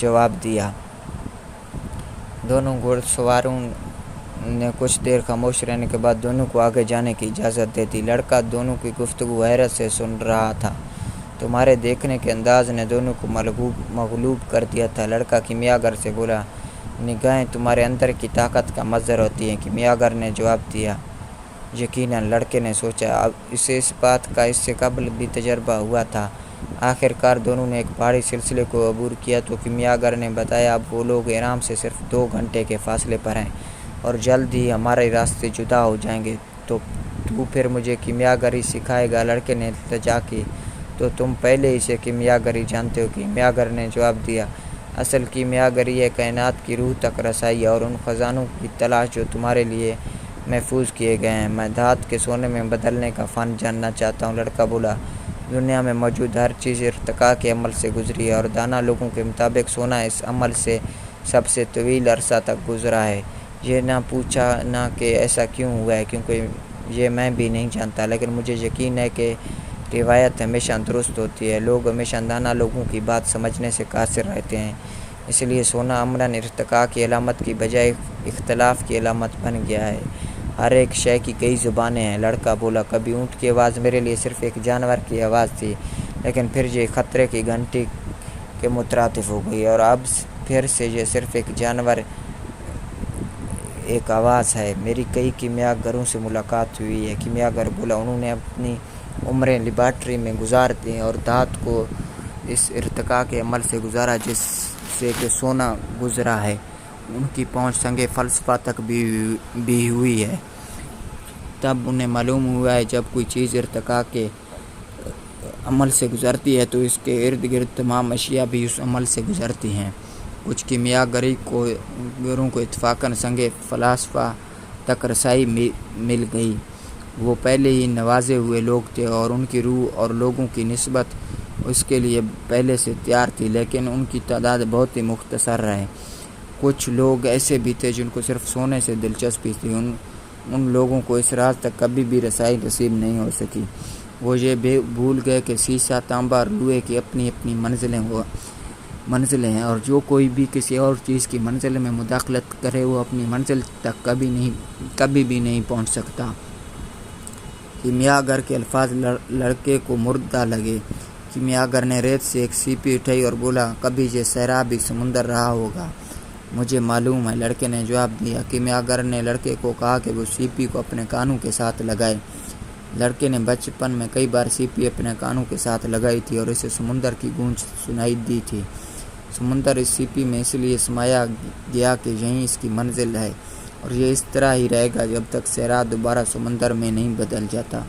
جواب دیا۔ دونوں گھڑ سواروں نے کچھ دیر خاموش رہنے کے بعد دونوں کو آگے جانے کی اجازت دے دی۔ لڑکا دونوں کی گفتگو حیرت سے سن رہا تھا۔ تمہارے دیکھنے کے انداز نے دونوں کو مغلوب کر دیا تھا، لڑکا کیمیاگر سے بولا۔ نگاہیں تمہارے اندر کی طاقت کا مظہر ہوتی ہیں، کیمیاگر نے جواب دیا۔ یقیناً، لڑکے نے سوچا، اب اسے اس بات کا اس سے قبل بھی تجربہ ہوا تھا۔ آخر کار دونوں نے ایک پہاڑی سلسلے کو عبور کیا تو کیمیاگر نے بتایا، اب وہ لوگ ایران سے صرف 2 گھنٹے کے فاصلے پر ہیں اور جلد ہی ہمارے راستے جدا ہو جائیں گے۔ تو پھر مجھے کیمیاگری سکھائے گا؟ لڑکے نے التجا کی۔ تو تم پہلے ہی سے کیمیاگری جانتے ہو، کیمیاگر نے جواب دیا۔ اصل کیمیاگری ہے کائنات کی روح تک رسائی اور ان خزانوں کی تلاش جو تمہارے لیے محفوظ کیے گئے ہیں۔ میں دھات کے سونے میں بدلنے کا فن جاننا چاہتا ہوں، لڑکا بولا۔ دنیا میں موجود ہر چیز ارتقاء کے عمل سے گزری ہے، اور دانا لوگوں کے مطابق سونا اس عمل سے سب سے طویل عرصہ تک گزرا ہے۔ یہ نہ پوچھا نہ کہ ایسا کیوں ہوا ہے، کیونکہ یہ میں بھی نہیں جانتا، لیکن مجھے یقین ہے کہ روایت ہمیشہ درست ہوتی ہے۔ لوگ ہمیشہ دانا لوگوں کی بات سمجھنے سے قاصر رہتے ہیں، اس لیے سونا عملاً ارتقاء کی علامت کی بجائے اختلاف کی علامت بن گیا ہے۔ ہر ایک شے کی کئی زبانیں ہیں، لڑکا بولا۔ کبھی اونٹ کی آواز میرے لیے صرف ایک جانور کی آواز تھی، لیکن پھر یہ خطرے کی گھنٹی کے مترادف ہو گئی، اور اب پھر سے یہ صرف ایک جانور ایک آواز ہے۔ میری کئی کیمیاگروں سے ملاقات ہوئی ہے، کیمیاگر بولا۔ انہوں نے اپنی عمریں لیبارٹری میں گزار دیں اور دھات کو اس ارتقاء کے عمل سے گزارا جس سے کہ سونا گزرا ہے۔ ان کی پہنچ سنگ فلسفہ تک بھی ہوئی ہے۔ تب انہیں معلوم ہوا ہے جب کوئی چیز ارتقاء کے عمل سے گزرتی ہے تو اس کے ارد گرد تمام اشیاء بھی اس عمل سے گزرتی ہیں۔ کچھ کیمیاگروں کو اتفاقاً سنگ فلسفہ تک رسائی مل گئی۔ وہ پہلے ہی نوازے ہوئے لوگ تھے اور ان کی روح اور لوگوں کی نسبت اس کے لیے پہلے سے تیار تھی، لیکن ان کی تعداد بہت ہی مختصر رہے۔ کچھ لوگ ایسے بھی تھے جن کو صرف سونے سے دلچسپی تھی، ان لوگوں کو اس راز تک کبھی بھی رسائی نصیب نہیں ہو سکی۔ وہ یہ بھول گئے کہ سیسہ، تانبا اور لوہے کی اپنی اپنی منزلیں ہیں، اور جو کوئی بھی کسی اور چیز کی منزل میں مداخلت کرے وہ اپنی منزل تک کبھی بھی نہیں پہنچ سکتا۔ کیمیاگر کے الفاظ لڑکے کو مردہ لگے۔ کیمیاگر نے ریت سے ایک سیپی اٹھائی اور بولا، کبھی یہ صحرا بھی سمندر رہا ہوگا۔ مجھے معلوم ہے، لڑکے نے جواب دیا۔ کیمیاگر نے لڑکے کو کہا کہ وہ سیپی کو اپنے کانوں کے ساتھ لگائے۔ لڑکے نے بچپن میں کئی بار سیپی اپنے کانوں کے ساتھ لگائی تھی اور اسے سمندر کی گونج سنائی دی تھی۔ سمندر اس سیپی میں اس لیے سمایا گیا کہ یہیں اس کی منزل ہے، اور یہ اس طرح ہی رہے گا جب تک صحرا دوبارہ سمندر میں نہیں بدل جاتا۔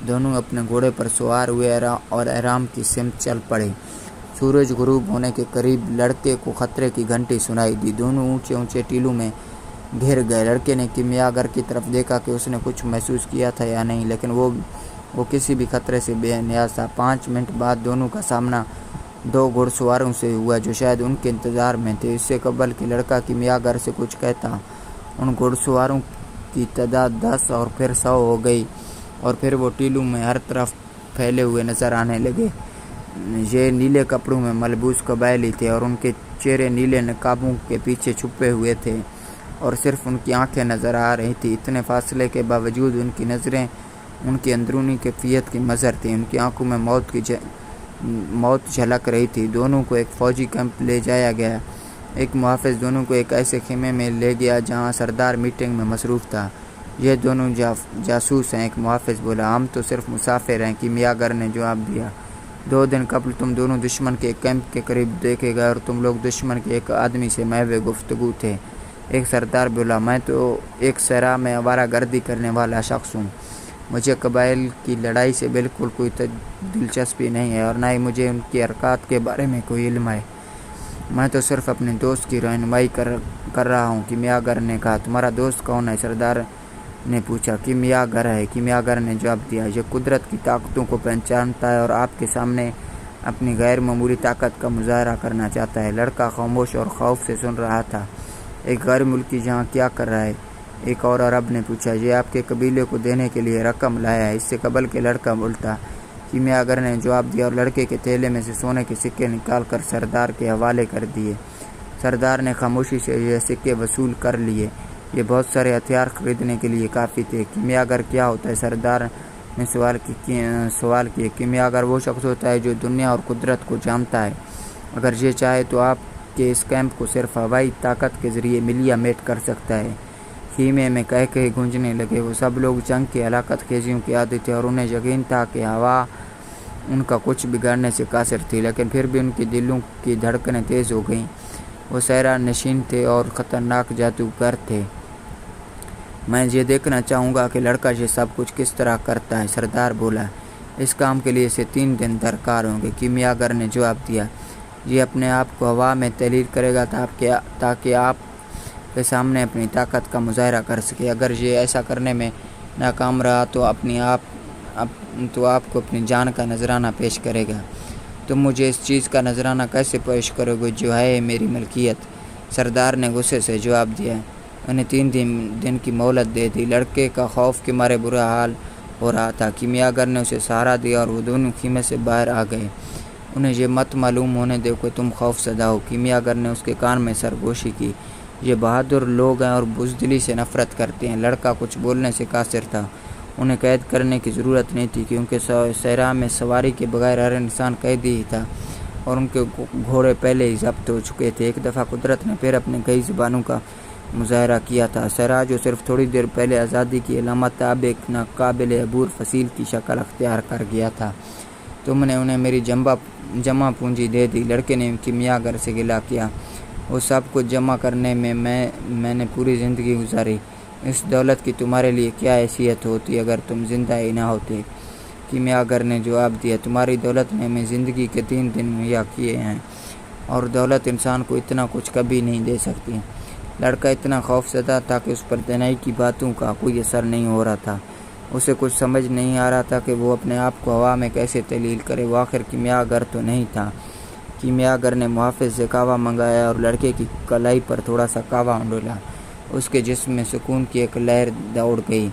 دونوں اپنے گھوڑے پر سوار ہوئے اور احرام کی سمت چل پڑے۔ سورج غروب ہونے کے قریب لڑکے کو خطرے کی گھنٹی سنائی دی۔ دونوں اونچے اونچے ٹیلوں میں گھر گئے۔ لڑکے نے کیمیاگر کی طرف دیکھا کہ اس نے کچھ محسوس کیا تھا یا نہیں، لیکن وہ کسی بھی خطرے سے بے نیاز تھا۔ 5 منٹ بعد دونوں کا سامنا 2 گھڑ سواروں سے ہوا جو شاید ان کے انتظار میں تھے۔ اس سے قبل کہ لڑکا کیمیاگر سے کچھ کہتا، ان گھڑ سواروں کی تعداد 10 اور پھر 100 ہو گئی، اور پھر وہ ٹیلوں میں ہر طرف پھیلے ہوئے نظر آنے لگے۔ یہ نیلے کپڑوں میں ملبوس قبائلی تھے اور ان کے چہرے نیلے نقابوں کے پیچھے چھپے ہوئے تھے اور صرف ان کی آنکھیں نظر آ رہی تھیں۔ اتنے فاصلے کے باوجود ان کی نظریں ان کی اندرونی کیفیت کی مظہر تھیں۔ ان کی آنکھوں میں موت جھلک رہی تھی۔ دونوں کو ایک فوجی کیمپ لے جایا گیا۔ ایک محافظ دونوں کو ایک ایسے خیمے میں لے گیا جہاں سردار میٹنگ میں مصروف تھا۔ یہ دونوں جاسوس ہیں، ایک محافظ بولا۔ ہم تو صرف مسافر ہیں، کیمیاگر نے جواب دیا۔ 2 دن قبل تم دونوں دشمن کے ایک کیمپ کے قریب دیکھے گئے اور تم لوگ دشمن کے ایک آدمی سے محو گفتگو تھے۔ ایک سردار بولا، میں تو ایک صحرا میں آوارہ گردی کرنے والا شخص ہوں۔ مجھے قبائل کی لڑائی سے بالکل کوئی دلچسپی نہیں ہے اور نہ ہی مجھے ان کی حرکات کے بارے میں کوئی علم ہے۔ میں تو صرف اپنے دوست کی رہنمائی کر رہا ہوں، کیمیاگر نے کہا۔ تمہارا دوست کون ہے؟ سردار نے پوچھا۔ کیمیاگر ہے، کیمیاگر نے جواب دیا۔ یہ قدرت کی طاقتوں کو پہچانتا ہے اور آپ کے سامنے اپنی غیر معمولی طاقت کا مظاہرہ کرنا چاہتا ہے۔ لڑکا خاموش اور خوف سے سن رہا تھا۔ ایک غیر ملکی جہاں کیا کر رہا ہے؟ ایک اور عرب نے پوچھا۔ یہ آپ کے قبیلے کو دینے کے لیے رقم لایا ہے، اس سے قبل کہ لڑکا بولتا، کیمیاگر نے جواب دیا اور لڑکے کے تھیلے میں سے سونے کے سکے نکال کر سردار کے حوالے کر دیے۔ سردار نے خاموشی سے یہ سکے وصول کر لیے۔ یہ بہت سارے ہتھیار خریدنے کے لیے کافی تھے۔ کیمیاگر کیا ہوتا ہے؟ سردار نے سوال کیا۔ کیمیاگر وہ شخص ہوتا ہے جو دنیا اور قدرت کو جانتا ہے۔ اگر یہ چاہے تو آپ کے اس کیمپ کو صرف ہوائی طاقت کے ذریعے ملیا میٹ کر سکتا ہے۔ خیمے میں کہے گونجنے لگے۔ وہ سب لوگ جنگ کی ہلاکت خیزیوں کے عادی تھے اور انہیں یقین تھا کہ ہوا ان کا کچھ بگاڑنے سے قاصر تھی، لیکن پھر بھی ان کے دلوں کی دھڑکنیں تیز ہو گئیں۔ وہ صحرا نشین تھے اور خطرناک جادوگر تھے۔ میں یہ دیکھنا چاہوں گا کہ لڑکا یہ سب کچھ کس طرح کرتا ہے، سردار بولا۔ اس کام کے لیے اسے 3 دن درکار ہوں گے، کیمیاگر نے جواب دیا۔ یہ اپنے آپ کو ہوا میں تحلیل کرے گا تاکہ آپ کے سامنے اپنی طاقت کا مظاہرہ کر سکے۔ اگر یہ ایسا کرنے میں ناکام رہا تو آپ کو اپنی جان کا نذرانہ پیش کرے گا۔ تم مجھے اس چیز کا نذرانہ کیسے پیش کرو گے جو ہے میری ملکیت؟ سردار نے غصے سے جواب دیا۔ انہیں 3 دن کی مہلت دے دی۔ لڑکے کا خوف کے مارے برا حال ہو رہا تھا۔ کیمیاگر نے اسے سہارا دیا اور وہ دونوں خیمے سے باہر آ گئے۔ انہیں یہ مت معلوم ہونے دو کہ تم خوف زدہ ہو، کیمیاگر نے اس کے کان میں سرگوشی کی۔ یہ بہادر لوگ ہیں اور بزدلی سے نفرت کرتے ہیں۔ لڑکا کچھ بولنے سے قاصر تھا۔ انہیں قید کرنے کی ضرورت نہیں تھی کیونکہ صحرا میں سواری کے بغیر ہر انسان قیدی ہی تھا اور ان کے گھوڑے پہلے ہی ضبط ہو چکے تھے۔ ایک دفعہ قدرت نے پھر اپنے کئی زبانوں کا مظاہرہ کیا تھا۔ صحرا جو صرف تھوڑی دیر پہلے آزادی کی علامت تھا اب ایک ناقابل عبور فصیل کی شکل اختیار کر گیا تھا۔ تم نے انہیں میری جمع پونجی دے دی، لڑکے نے کیمیاگر سے گلہ کیا۔ وہ سب کچھ جمع کرنے میں میں نے پوری زندگی گزاری۔ اس دولت کی تمہارے لیے کیا حیثیت ہوتی اگر تم زندہ ہی نہ ہوتے؟ کیمیاگر نے جواب دیا۔ تمہاری دولت نے ہمیں زندگی کے 3 دن مہیا کیے ہیں اور دولت انسان کو اتنا کچھ کبھی نہیں دے سکتی۔ لڑکا اتنا خوف زدہ تھا کہ اس پر دنائی کی باتوں کا کوئی اثر نہیں ہو رہا تھا۔ اسے کچھ سمجھ نہیں آ رہا تھا کہ وہ اپنے آپ کو ہوا میں کیسے تحلیل کرے۔ وہ آخر کیمیاگر تو نہیں تھا۔ کیمیاگر نے محافظ سے قہوہ منگایا اور لڑکے کی کلائی پر تھوڑا سا قہوہ ڈولا۔ اس کے جسم میں سکون کی ایک لہر دوڑ گئی۔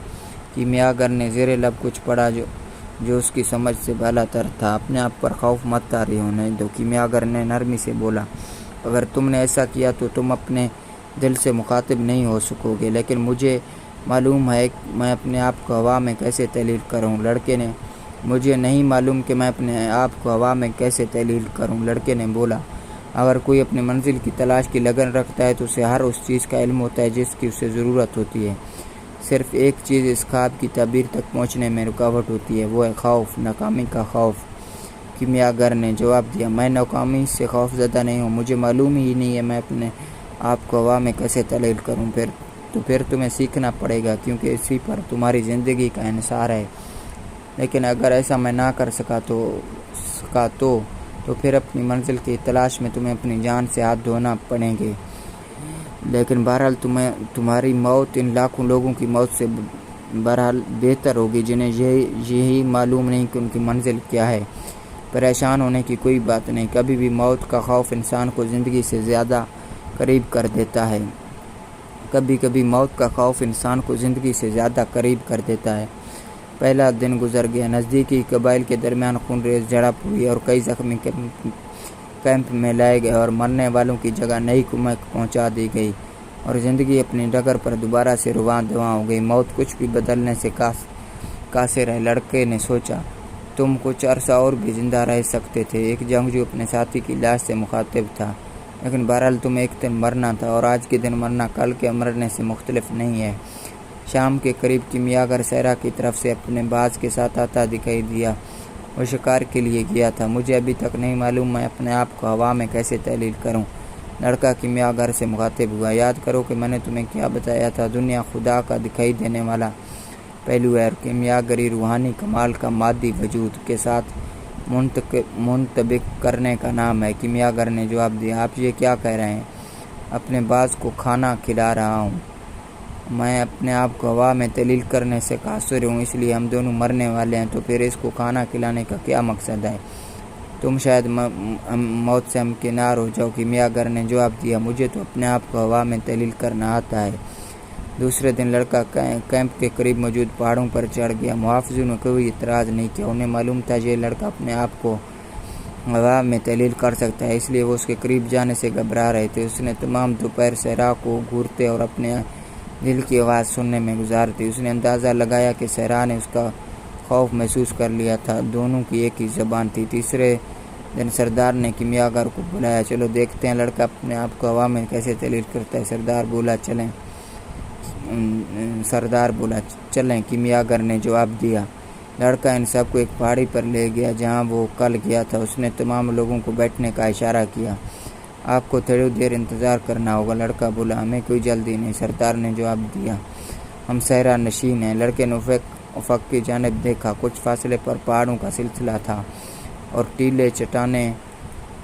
کیمیاگر نے زیر لب کچھ پڑھا جو اس کی سمجھ سے بالا تر تھا۔ اپنے آپ پر خوف مت طاری ہونے دو، کیمیاگر نے نرمی سے بولا۔ اگر تم نے ایسا کیا تو تم اپنے دل سے مخاطب نہیں ہو سکو گے، لیکن مجھے معلوم ہے میں اپنے آپ کو ہوا میں کیسے تحلیل کروں۔ لڑکے نے مجھے نہیں معلوم کہ میں اپنے آپ کو ہوا میں کیسے تحلیل کروں، لڑکے نے بولا۔ اگر کوئی اپنی منزل کی تلاش کی لگن رکھتا ہے تو اسے ہر اس چیز کا علم ہوتا ہے جس کی اسے ضرورت ہوتی ہے۔ صرف ایک چیز اس خواب کی تعبیر تک پہنچنے میں رکاوٹ ہوتی ہے، وہ ہے خوف، ناکامی کا خوف۔ کیمیاگر نے جواب دیا۔ میں ناکامی سے خوف زدہ نہیں ہوں، مجھے معلوم ہی نہیں ہے میں اپنے آپ کو ہوا میں کیسے تحلیل کروں۔ پھر تمہیں سیکھنا پڑے گا کیونکہ اسی پر تمہاری زندگی کا انحصار ہے۔ لیکن اگر ایسا میں نہ کر سکا تو پھر اپنی منزل کی تلاش میں تمہیں اپنی جان سے ہاتھ دھونا پڑیں گے۔ لیکن بہرحال تمہاری موت ان لاکھوں لوگوں کی موت سے بہرحال بہتر ہوگی جنہیں یہی معلوم نہیں کہ ان کی منزل کیا ہے۔ پریشان ہونے کی کوئی بات نہیں، کبھی بھی موت کا خوف انسان کو زندگی سے زیادہ قریب کر دیتا ہے۔ کبھی کبھی موت کا خوف انسان کو زندگی سے زیادہ قریب کر دیتا ہے۔ پہلا دن گزر گیا، نزدیکی قبائل کے درمیان خون ریز جھڑپ ہوئی اور کئی زخمی کیمپ میں لائے گئے اور مرنے والوں کی جگہ نئی کمک پہنچا دی گئی اور زندگی اپنی ڈگر پر دوبارہ سے رواں دواں ہو گئی۔ موت کچھ بھی بدلنے سے قاصر ہے، لڑکے نے سوچا۔ تم کچھ عرصہ اور بھی زندہ رہ سکتے تھے۔ ایک جنگجو اپنے ساتھی کی لاش سے مخاطب تھا۔ لیکن بہرحال تمہیں ایک دن مرنا تھا اور آج کے دن مرنا کل کے مرنے سے مختلف نہیں ہے۔ شام کے قریب کیمیاگر صحرا کی طرف سے اپنے باز کے ساتھ آتا دکھائی دیا۔ وہ شکار کے لیے گیا تھا۔ مجھے ابھی تک نہیں معلوم میں اپنے آپ کو ہوا میں کیسے تحلیل کروں۔ لڑکا کیمیاگر سے مخاطب ہوا۔ یاد کرو کہ میں نے تمہیں کیا بتایا تھا، دنیا خدا کا دکھائی دینے والا پہلو ہے اور کیمیاگری روحانی کمال کا مادی وجود کے ساتھ منطبق کرنے کا نام ہے۔ کیمیاگر نے جواب دیا، آپ یہ کیا کہہ رہے ہیں؟ اپنے باز کو کھانا کھلا رہا ہوں۔ میں اپنے آپ کو ہوا میں تحلیل کرنے سے قاصر ہوں، اس لیے ہم دونوں مرنے والے ہیں، تو پھر اس کو کھانا کھلانے کا کیا مقصد ہے؟ تم شاید موت سے ہمکنار ہو جاؤ۔ کیمیاگر نے جواب دیا، مجھے تو اپنے آپ کو ہوا میں تحلیل کرنا آتا ہے۔ دوسرے دن لڑکا کیمپ کے قریب موجود پہاڑوں پر چڑھ گیا۔ محافظوں نے کوئی اعتراض نہیں کیا، انہیں معلوم تھا یہ لڑکا اپنے آپ کو ہوا میں تحلیل کر سکتا ہے، اس لیے وہ اس کے قریب جانے سے گھبرا رہے تھے۔ اس نے تمام دوپہر صحرا کو گھورتے اور اپنے دل کی آواز سننے میں گزار دی۔ اس نے اندازہ لگایا کہ صحرا نے اس کا خوف محسوس کر لیا تھا۔ دونوں کی ایک ہی زبان تھی۔ تیسرے دن سردار نے کیمیاگر کو بلایا۔ چلو دیکھتے ہیں لڑکا اپنے آپ کو ہوا میں کیسے تحلیل کرتا ہے۔ سردار بولا چلیں۔ کیمیاگر نے جواب دیا۔ لڑکا ان سب کو ایک پہاڑی پر لے گیا جہاں وہ کل گیا تھا۔ اس نے تمام لوگوں کو بیٹھنے کا اشارہ کیا۔ آپ کو تھوڑی دیر انتظار کرنا ہوگا، لڑکا بولا۔ ہمیں کوئی جلدی نہیں، سردار نے جواب دیا، ہم صحرا نشین ہیں۔ لڑکے نے افق کی جانب دیکھا۔ کچھ فاصلے پر پہاڑوں کا سلسلہ تھا اور ٹیلے، چٹانیں،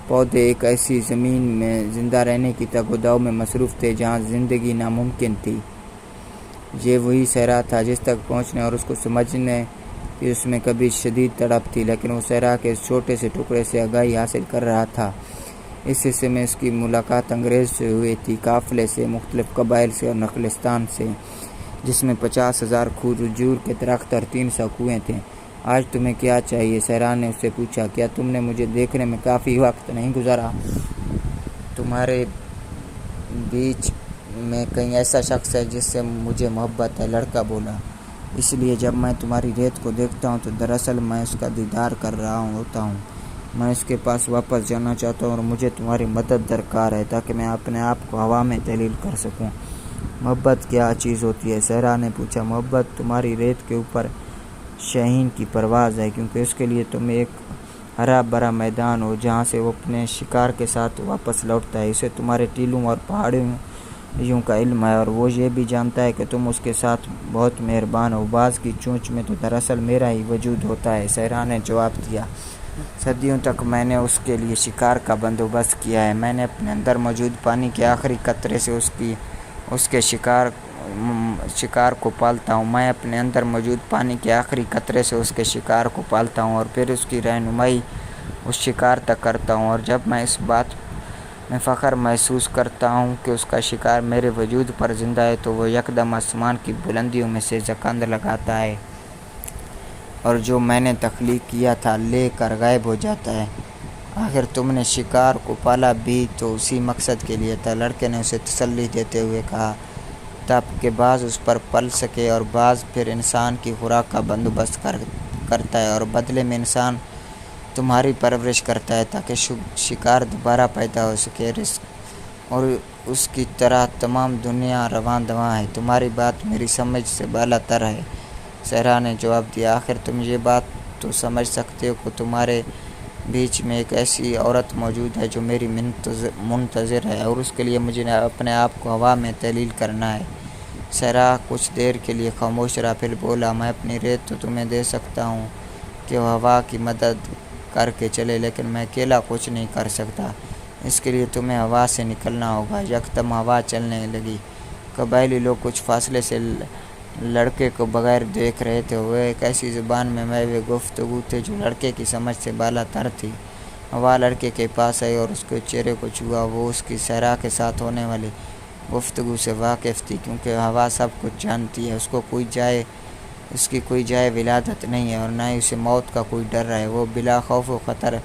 پودے ایک ایسی زمین میں زندہ رہنے کی تگ و دو میں مصروف تھے جہاں زندگی ناممکن تھی۔ یہ وہی صحرا تھا جس تک پہنچنے اور اس کو سمجھنے کی اس میں کبھی شدید تڑپ تھی، لیکن وہ صحرا کے اس چھوٹے سے ٹکڑے سے آگاہی حاصل کر رہا تھا۔ اس حصے میں اس کی ملاقات انگریز سے ہوئی تھی، قافلے سے، مختلف قبائل سے اور نخلستان سے، جس میں 50,000 کھجور کے درخت اور 300 کنویں تھے۔ آج تمہیں کیا چاہیے؟ صحرا نے اس سے پوچھا۔ کیا تم نے مجھے دیکھنے میں کافی وقت نہیں گزارا؟ تمہارے بیچ میں کہیں ایسا شخص ہے جس سے مجھے محبت ہے، لڑکا بولا۔ اس لیے جب میں تمہاری ریت کو دیکھتا ہوں تو دراصل میں اس کا دیدار کر رہا ہوتا ہوں۔ میں اس کے پاس واپس جانا چاہتا ہوں اور مجھے تمہاری مدد درکار ہے تاکہ میں اپنے آپ کو ہوا میں تحلیل کر سکوں۔ محبت کیا چیز ہوتی ہے؟ صحرا نے پوچھا۔ محبت تمہاری ریت کے اوپر شاہین کی پرواز ہے، کیونکہ اس کے لیے تم ایک ہرا بھرا میدان ہو جہاں سے وہ اپنے شکار کے ساتھ واپس لوٹتا ہے۔ اسے تمہارے ٹیلوں اور پہاڑیوں کا علم ہے اور وہ یہ بھی جانتا ہے کہ تم اس کے ساتھ بہت مہربان ہو۔ باز کی چونچ میں تو دراصل میرا ہی وجود ہوتا ہے، صحرا نے جواب دیا۔ صدیوں تک میں نے اس کے لیے شکار کا بندوبست کیا ہے۔ میں نے اپنے اندر موجود پانی کے آخری قطرے سے اس کے شکار کو پالتا ہوں۔ میں اپنے اندر موجود پانی کے آخری قطرے سے اس کے شکار کو پالتا ہوں اور پھر اس کی رہنمائی اس شکار تک کرتا ہوں، اور جب میں اس بات میں فخر محسوس کرتا ہوں کہ اس کا شکار میرے وجود پر زندہ ہے تو وہ یکدم آسمان کی بلندیوں میں سے زکند لگاتا ہے اور جو میں نے تخلیق کیا تھا لے کر غائب ہو جاتا ہے۔ آخر تم نے شکار کو پالا بھی تو اسی مقصد کے لیے تھا، لڑکے نے اسے تسلی دیتے ہوئے کہا، تاکہ باز اس پر پل سکے، اور باز پھر انسان کی خوراک کا بندوبست کرتا ہے اور بدلے میں انسان تمہاری پرورش کرتا ہے تاکہ شکار دوبارہ پیدا ہو سکے۔ رزق اور اس کی طرح تمام دنیا رواں دواں ہے۔ تمہاری بات میری سمجھ سے بالا تر ہے، صحرا نے جواب دیا۔ آخر تم یہ بات تو سمجھ سکتے ہو کہ تمہارے بیچ میں ایک ایسی عورت موجود ہے جو میری منتظر ہے اور اس کے لیے مجھے اپنے آپ کو ہوا میں تحلیل کرنا ہے۔ صحرا کچھ دیر کے لیے خاموش رہا، پھر بولا، میں اپنی ریت تو تمہیں دے سکتا ہوں کہ وہ ہوا کی مدد کر کے چلے، لیکن میں اکیلا کچھ نہیں کر سکتا۔ اس کے لیے تمہیں ہوا سے نکلنا ہوگا۔ یکدم ہوا چلنے لگی۔ قبائلی لوگ کچھ فاصلے سے لڑکے کو بغیر دیکھ رہے تھے۔ وہ ایک ایسی زبان میں محو گفتگو تھے جو لڑکے کی سمجھ سے بالا تر تھی۔ ہوا لڑکے کے پاس آئی اور اس کے چہرے کو چھوا۔ وہ اس کی صحرا کے ساتھ ہونے والی گفتگو سے واقف تھی، کیونکہ ہوا سب کچھ جانتی ہے۔ اس کی کوئی جائے ولادت نہیں ہے اور نہ ہی اسے موت کا کوئی ڈر ہے۔ وہ بلا خوف و خطر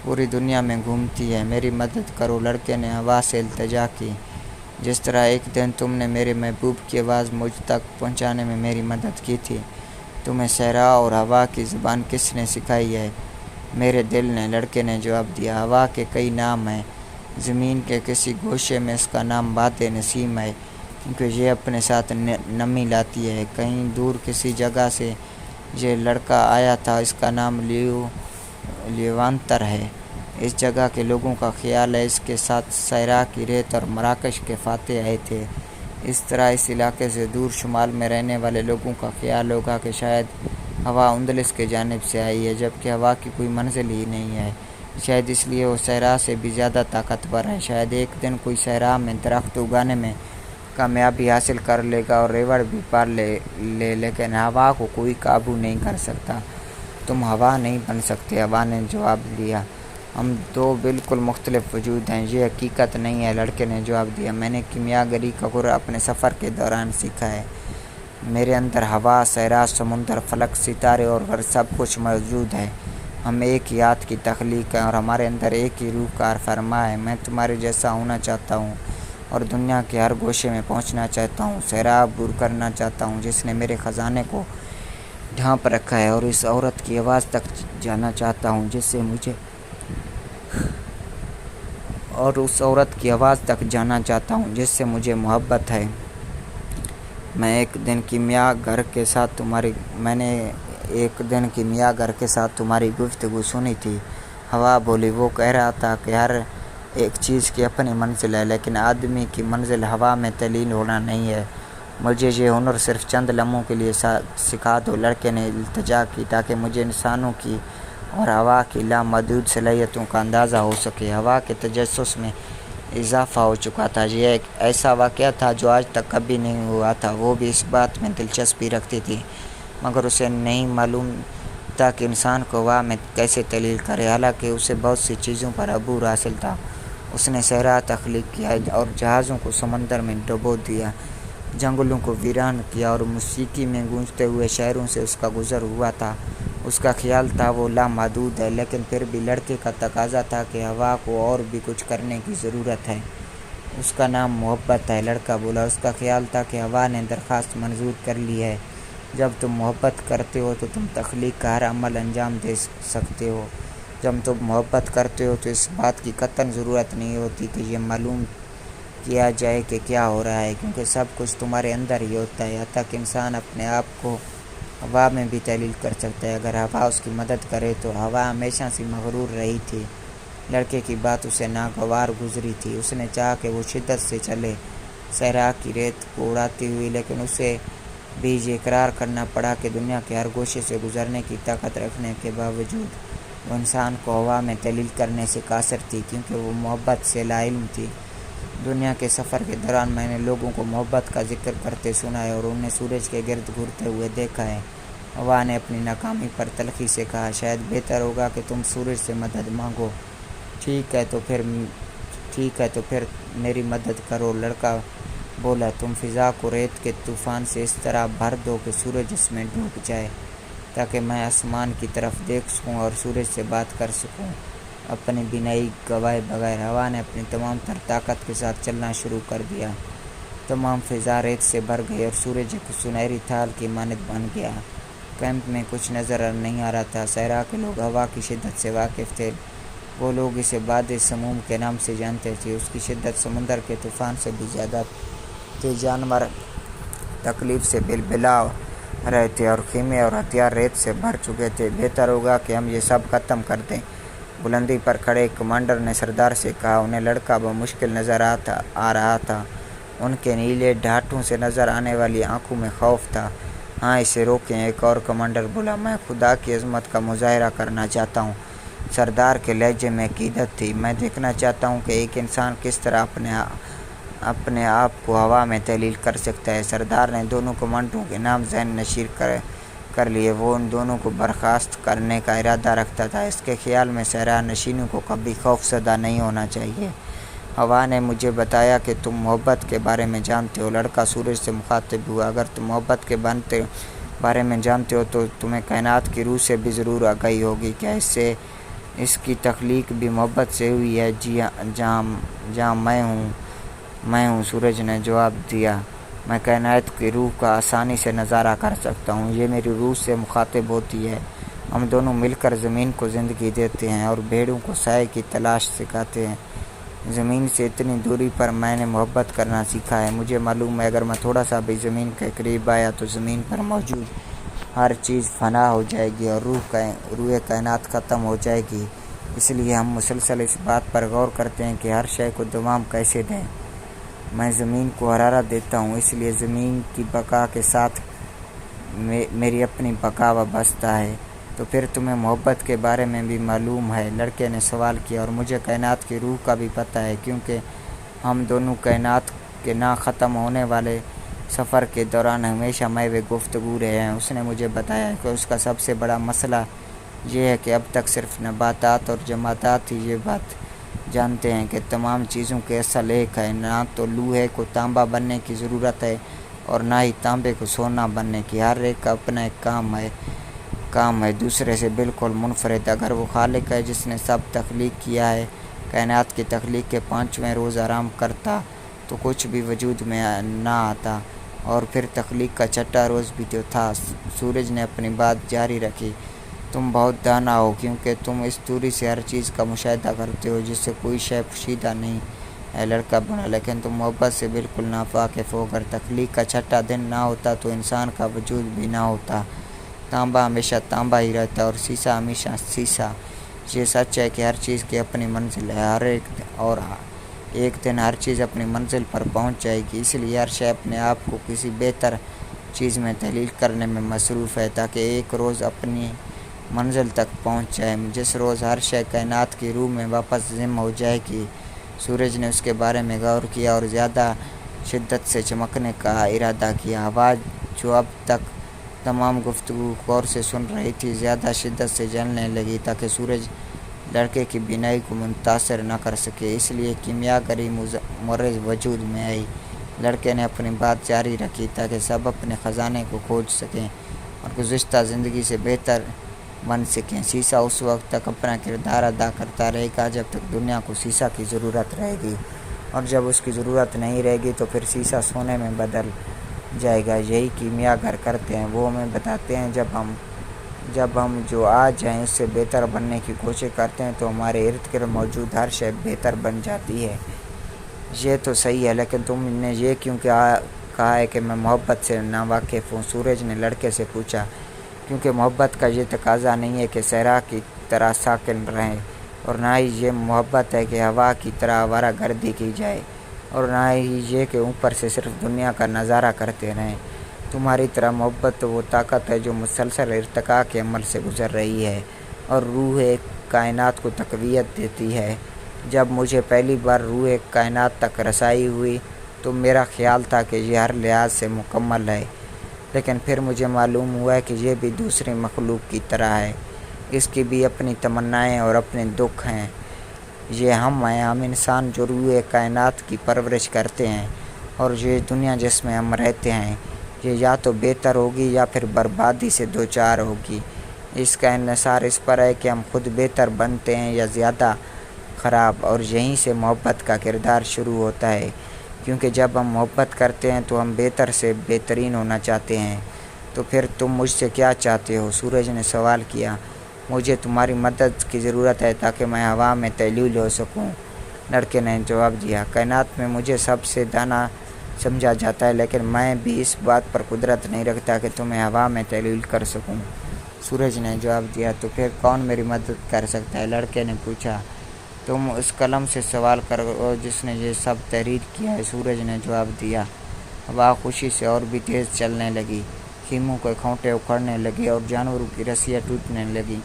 پوری دنیا میں گھومتی ہے۔ میری مدد کرو، لڑکے نے ہوا سے التجا کی۔ جس طرح ایک دن تم نے میرے محبوب کی آواز مجھ تک پہنچانے میں میری مدد کی تھی، تمہیں صحرا اور ہوا کی زبان کس نے سکھائی ہے؟ میرے دل نے، لڑکے نے جواب دیا۔ ہوا کے کئی نام ہیں۔ زمین کے کسی گوشے میں اس کا نام باد نسیم ہے، کیونکہ یہ اپنے ساتھ نمی لاتی ہے۔ کہیں دور کسی جگہ سے یہ لڑکا آیا تھا، اس کا نام لیوانتر ہے۔ اس جگہ کے لوگوں کا خیال ہے اس کے ساتھ صحرا کی ریت اور مراکش کے فاتح آئے تھے۔ اس طرح اس علاقے سے دور شمال میں رہنے والے لوگوں کا خیال ہوگا کہ شاید ہوا اندلس کی جانب سے آئی ہے، جبکہ ہوا کی کوئی منزل ہی نہیں ہے۔ شاید اس لیے وہ صحرا سے بھی زیادہ طاقتور ہے۔ شاید ایک دن کوئی صحرا میں درخت اگانے میں کامیابی حاصل کر لے گا اور ریوڑ بھی پال لے، لیکن ہوا کو کوئی قابو نہیں کر سکتا۔ تم ہوا نہیں بن سکتے، ہوا نے جواب دیا۔ ہم دو بالکل مختلف وجود ہیں، یہ حقیقت نہیں ہے، لڑکے نے جواب دیا۔ میں نے کیمیا گری کا گر اپنے سفر کے دوران سیکھا ہے۔ میرے اندر ہوا، صحرا، سمندر، فلک، ستارے اور غر سب کچھ موجود ہے۔ ہم ایک ہی آت کی تخلیق ہیں اور ہمارے اندر ایک ہی روح کار فرما ہے۔ میں تمہارے جیسا ہونا چاہتا ہوں اور دنیا کے ہر گوشے میں پہنچنا چاہتا ہوں۔ صحرا عبور کرنا چاہتا ہوں جس نے میرے خزانے کو ڈھانپ رکھا ہے، اور اس عورت کی آواز تک جانا چاہتا ہوں جس سے مجھے محبت ہے۔ میں نے ایک دن کیمیا گھر کے ساتھ تمہاری گفتگو سنی تھی۔ ہوا بولی، وہ کہہ رہا تھا کہ ہر ایک چیز کی اپنی منزل ہے، لیکن آدمی کی منزل ہوا میں تلین ہونا نہیں ہے۔ مجھے یہ ہنر صرف چند لمحوں کے لیے سکھا دو، لڑکے نے التجا کی، تاکہ مجھے انسانوں کی اور ہوا کی لامحدود صلاحیتوں کا اندازہ ہو سکے۔ ہوا کے تجسس میں اضافہ ہو چکا تھا۔ یہ ایک ایسا واقعہ تھا جو آج تک کبھی نہیں ہوا تھا۔ وہ بھی اس بات میں دلچسپی رکھتی تھی، مگر اسے نہیں معلوم تھا کہ انسان کو ہوا میں کیسے تحلیل کرے۔ حالانکہ اسے بہت سی چیزوں پر عبور حاصل تھا۔ اس نے صحرا تخلیق کیا اور جہازوں کو سمندر میں ڈبو دیا، جنگلوں کو ویران کیا اور موسیقی میں گونجتے ہوئے شہروں سے اس کا گزر ہوا تھا۔ اس کا خیال تھا وہ لامحدود ہے، لیکن پھر بھی لڑکے کا تقاضا تھا کہ ہوا کو اور بھی کچھ کرنے کی ضرورت ہے۔ اس کا نام محبت ہے، لڑکا بولا۔ اس کا خیال تھا کہ ہوا نے درخواست منظور کر لی ہے۔ جب تم محبت کرتے ہو تو تم تخلیق کا ہر عمل انجام دے سکتے ہو۔ جب تم محبت کرتے ہو تو اس بات کی قطعاً ضرورت نہیں ہوتی کہ یہ معلوم کیا جائے کہ کیا ہو رہا ہے، کیونکہ سب کچھ تمہارے اندر ہی ہوتا ہے۔ حتیٰ کہ انسان اپنے آپ کو ہوا میں بھی تحلیل کر سکتا ہے اگر ہوا اس کی مدد کرے تو۔ ہوا ہمیشہ سے مغرور رہی تھی۔ لڑکے کی بات اسے ناگوار گزری تھی۔ اس نے چاہا کہ وہ شدت سے چلے صحرا کی ریت کو اڑاتی ہوئی، لیکن اسے بھی یہ اقرار کرنا پڑا کہ دنیا کے ہر گوشے سے گزرنے کی طاقت رکھنے کے باوجود وہ انسان کو ہوا میں تحلیل کرنے سے قاصر تھی، کیونکہ وہ محبت سے لا علم تھی۔ دنیا کے سفر کے دوران میں نے لوگوں کو محبت کا ذکر کرتے سنا ہے اور انہیں سورج کے گرد گھومتے ہوئے دیکھا ہے۔ ہوا نے اپنی ناکامی پر تلخی سے کہا، شاید بہتر ہوگا کہ تم سورج سے مدد مانگو۔ ٹھیک ہے تو پھر میری مدد کرو، لڑکا بولا۔ تم فضا کو ریت کے طوفان سے اس طرح بھر دو کہ سورج اس میں ڈوب جائے، تاکہ میں آسمان کی طرف دیکھ سکوں اور سورج سے بات کر سکوں اپنی بینائی گنوائے بغیر۔ ہوا نے اپنی تمام تر طاقت کے ساتھ چلنا شروع کر دیا۔ تمام فضا ریت سے بھر گئی اور سورج ایک سنہری تھال کی مانند بن گیا۔ کیمپ میں کچھ نظر نہیں آ رہا تھا۔ صحرا کے لوگ ہوا کی شدت سے واقف تھے۔ وہ لوگ اسے باد سموم کے نام سے جانتے تھے۔ اس کی شدت سمندر کے طوفان سے بھی زیادہ تھی۔ جانور تکلیف سے بلبلا رہے تھے اور خیمے اور ہتھیار ریت سے بھر چکے تھے۔ بہتر ہوگا کہ ہم یہ سب ختم کر دیں، بلندی پر کھڑے ایک کمانڈر نے سردار سے کہا۔ انہیں لڑکا بمشکل نظر آ رہا تھا۔ ان کے نیلے ڈھاٹوں سے نظر آنے والی آنکھوں میں خوف تھا۔ ہاں، اسے روکیں، ایک اور کمانڈر بولا۔ میں خدا کی عظمت کا مظاہرہ کرنا چاہتا ہوں۔ سردار کے لہجے میں عقیدت تھی۔ میں دیکھنا چاہتا ہوں کہ ایک انسان کس طرح اپنے آپ کو ہوا میں تحلیل کر سکتا ہے۔ سردار نے دونوں کمانڈروں کے نام ذہن نشین کر لیے۔ وہ ان دونوں کو برخاست کرنے کا ارادہ رکھتا تھا۔ اس کے خیال میں صحرا نشینوں کو کبھی خوف زدہ نہیں ہونا چاہیے۔ ہوا نے مجھے بتایا کہ تم محبت کے بارے میں جانتے ہو۔ لڑکا سورج سے مخاطب ہوا۔ اگر تم محبت کے بارے میں جانتے ہو تو تمہیں کائنات کی روح سے بھی ضرور آگاہی ہوگی۔ کیا اس کی تخلیق بھی محبت سے ہوئی ہے؟ جی جہاں میں ہوں، سورج نے جواب دیا، میں کائنات کی روح کا آسانی سے نظارہ کر سکتا ہوں۔ یہ میری روح سے مخاطب ہوتی ہے۔ ہم دونوں مل کر زمین کو زندگی دیتے ہیں اور بھیڑوں کو سائے کی تلاش سکھاتے ہیں۔ زمین سے اتنی دوری پر میں نے محبت کرنا سیکھا ہے۔ مجھے معلوم ہے اگر میں تھوڑا سا بھی زمین کے قریب آیا تو زمین پر موجود ہر چیز فنا ہو جائے گی اور روح کائنات ختم ہو جائے گی۔ اس لیے ہم مسلسل اس بات پر غور کرتے ہیں کہ ہر شے کو دوام کیسے دیں۔ میں زمین کو حرارت دیتا ہوں، اس لیے زمین کی بقا کے ساتھ میری اپنی بقا وابستہ ہے۔ تو پھر تمہیں محبت کے بارے میں بھی معلوم ہے؟ لڑکے نے سوال کیا۔ اور مجھے کائنات کی روح کا بھی پتہ ہے، کیونکہ ہم دونوں کائنات کے نہ ختم ہونے والے سفر کے دوران ہمیشہ محو گفتگو رہے ہیں۔ اس نے مجھے بتایا کہ اس کا سب سے بڑا مسئلہ یہ ہے کہ اب تک صرف نباتات اور جمادات ہی یہ بات جانتے ہیں کہ تمام چیزوں کے اصل ایک ہے۔ نہ تو لوہے کو تانبا بننے کی ضرورت ہے اور نہ ہی تانبے کو سونا بننے کی۔ ہر ایک کا اپنا ایک کام ہے، دوسرے سے بالکل منفرد۔ اگر وہ خالق ہے جس نے سب تخلیق کیا ہے کائنات کی تخلیق کے 5ویں روز آرام کرتا تو کچھ بھی وجود میں نہ آتا، اور پھر تخلیق کا 6واں روز بھی تو تھا۔ سورج نے اپنی بات جاری رکھی۔ تم بہت دانا ہو، کیونکہ تم اس دوری سے ہر چیز کا مشاہدہ کرتے ہو جس سے کوئی شے پوشیدہ نہیں ہے۔ لڑکا بولا، لیکن تم محبت سے بالکل ناواقف ہو۔ اگر تخلیق کا 6واں دن نہ ہوتا تو انسان کا وجود بھی نہ ہوتا۔ تانبا ہمیشہ تانبا ہی رہتا اور سیسا ہمیشہ سیسا۔ یہ سچ ہے کہ ہر چیز کی اپنی منزل ہے، ایک دن ہر چیز اپنی منزل پر پہنچ جائے گی۔ اس لیے ہر شے اپنے آپ کو کسی بہتر چیز میں تحلیل کرنے میں مصروف ہے تاکہ ایک روز اپنی منزل تک پہنچ جائے، جس روز ہر شے کائنات کی روح میں واپس ضم ہو جائے گی۔ سورج نے اس کے بارے میں غور کیا اور زیادہ شدت سے چمکنے کا ارادہ کیا۔ ہوا جو اب تک تمام گفتگو غور سے سن رہی تھی زیادہ شدت سے جلنے لگی تاکہ سورج لڑکے کی بینائی کو متاثر نہ کر سکے۔ اس لیے کیمیاگری مورز وجود میں آئی۔ لڑکے نے اپنی بات جاری رکھی تاکہ سب اپنے خزانے کو کھوج سکیں اور گزشتہ زندگی سے بہتر بن سکیں۔ سیسا اس وقت تک اپنا کردار ادا کرتا رہے گا جب تک دنیا کو سیسا کی ضرورت رہے گی، اور جب اس کی ضرورت نہیں رہے گی تو پھر سیسا سونے میں بدل جائے گا۔ یہی کیمیاگر کرتے ہیں۔ وہ ہمیں بتاتے ہیں جب ہم جو آج ہیں اس سے بہتر بننے کی کوشش کرتے ہیں تو ہمارے ارد گرد موجود ہر شے بہتر بن جاتی ہے۔ یہ تو صحیح ہے، لیکن تم نے یہ کیوں کہا ہے کہ میں محبت سے ناواقف ہوں؟ سورج نے لڑکے سے پوچھا۔ کیونکہ محبت کا یہ تقاضا نہیں ہے کہ صحرا کی طرح ساکن رہیں، اور نہ ہی یہ محبت ہے کہ ہوا کی طرح آوارہ گردی کی جائے، اور نہ ہی یہ کہ اوپر سے صرف دنیا کا نظارہ کرتے رہیں۔ تمہاری طرح محبت تو وہ طاقت ہے جو مسلسل ارتقاء کے عمل سے گزر رہی ہے اور روح کائنات کو تقویت دیتی ہے۔ جب مجھے پہلی بار روح کائنات تک رسائی ہوئی تو میرا خیال تھا کہ یہ ہر لحاظ سے مکمل ہے، لیکن پھر مجھے معلوم ہوا کہ یہ بھی دوسری مخلوق کی طرح ہے۔ اس کی بھی اپنی تمنائیں اور اپنے دکھ ہیں۔ یہ ہم انسان جو روح کائنات کی پرورش کرتے ہیں، اور یہ دنیا جس میں ہم رہتے ہیں یہ یا تو بہتر ہوگی یا پھر بربادی سے دوچار ہوگی۔ اس کا انحصار اس پر ہے کہ ہم خود بہتر بنتے ہیں یا زیادہ خراب، اور یہیں سے محبت کا کردار شروع ہوتا ہے، کیونکہ جب ہم محبت کرتے ہیں تو ہم بہتر سے بہترین ہونا چاہتے ہیں۔ تو پھر تم مجھ سے کیا چاہتے ہو؟ سورج نے سوال کیا۔ مجھے تمہاری مدد کی ضرورت ہے تاکہ میں ہوا میں تحلیل ہو سکوں، لڑکے نے جواب دیا۔ کائنات میں مجھے سب سے دانا سمجھا جاتا ہے، لیکن میں بھی اس بات پر قدرت نہیں رکھتا کہ تمہیں ہوا میں تحلیل کر سکوں، سورج نے جواب دیا۔ تو پھر کون میری مدد کر سکتا ہے؟ لڑکے نے پوچھا۔ تم اس قلم سے سوال کرو جس نے یہ سب تحریر کیا ہے، سورج نے جواب دیا۔ ہوا خوشی سے اور بھی تیز چلنے لگی، خیموں کے کھوٹے اکھڑنے لگے اور جانوروں کی رسیاں ٹوٹنے لگیں۔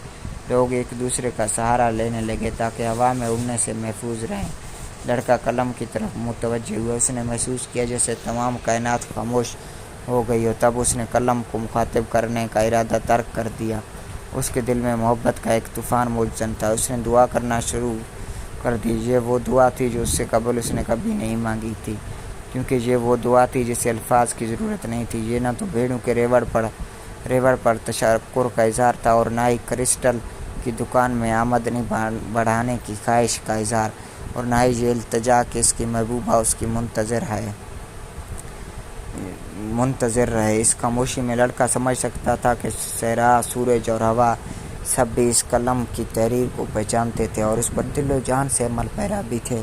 لوگ ایک دوسرے کا سہارا لینے لگے تاکہ ہوا میں اڑنے سے محفوظ رہیں۔ لڑکا قلم کی طرف متوجہ ہوا۔ اس نے محسوس کیا جیسے تمام کائنات خاموش ہو گئی ہو۔ تب اس نے قلم کو مخاطب کرنے کا ارادہ ترک کر دیا۔ اس کے دل میں محبت کا ایک طوفان موجود تھا۔ اس نے دعا کرنا شروع کر دی۔ یہ وہ دعا تھی جو اس سے قبل اس نے کبھی نہیں مانگی تھی، کیونکہ یہ وہ دعا تھی جسے الفاظ کی ضرورت نہیں تھی۔ یہ نہ تو بھیڑوں کے ریوڑ پر تشکر کا اظہار تھا اور نہ ہی کرسٹل کی دکان میں آمدنی بڑھانے کی خواہش کا اظہار، اور نہ ہی یہ التجا کہ اس کی محبوبہ اس کی منتظر رہے۔ اس خاموشی میں لڑکا سمجھ سکتا تھا کہ صحرا، سورج اور ہوا سب بھی اس قلم کی تحریر کو پہچانتے تھے اور اس پر دل و جان سے عمل پیرا بھی تھے۔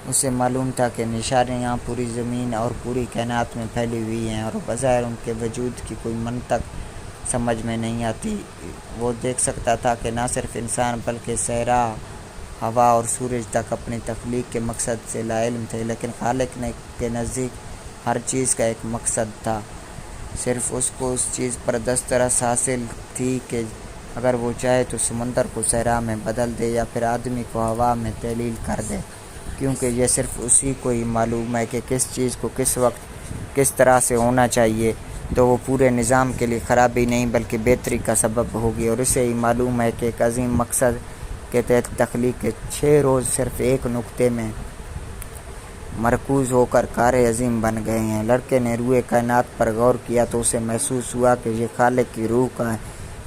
اسے معلوم تھا کہ نشانیاں پوری زمین اور پوری کائنات میں پھیلی ہوئی ہیں اور بظاہر ان کے وجود کی کوئی منطق سمجھ میں نہیں آتی۔ وہ دیکھ سکتا تھا کہ نہ صرف انسان بلکہ صحرا، ہوا اور سورج تک اپنی تخلیق کے مقصد سے لا علم تھے، لیکن خالق کے نزدیک ہر چیز کا ایک مقصد تھا۔ صرف اس کو اس چیز پر دسترس حاصل تھی کہ اگر وہ چاہے تو سمندر کو صحرا میں بدل دے یا پھر آدمی کو ہوا میں تبدیل کر دے، کیونکہ یہ صرف اسی کو ہی معلوم ہے کہ کس چیز کو کس وقت کس طرح سے ہونا چاہیے، تو وہ پورے نظام کے لیے خرابی نہیں بلکہ بہتری کا سبب ہوگی۔ اور اسے ہی معلوم ہے کہ ایک عظیم مقصد کے تحت تخلیق کے 6 روز صرف ایک نقطے میں مرکوز ہو کر کار عظیم بن گئے ہیں۔ لڑکے نے روح کائنات پر غور کیا تو اسے محسوس ہوا کہ یہ خالق کی روح کا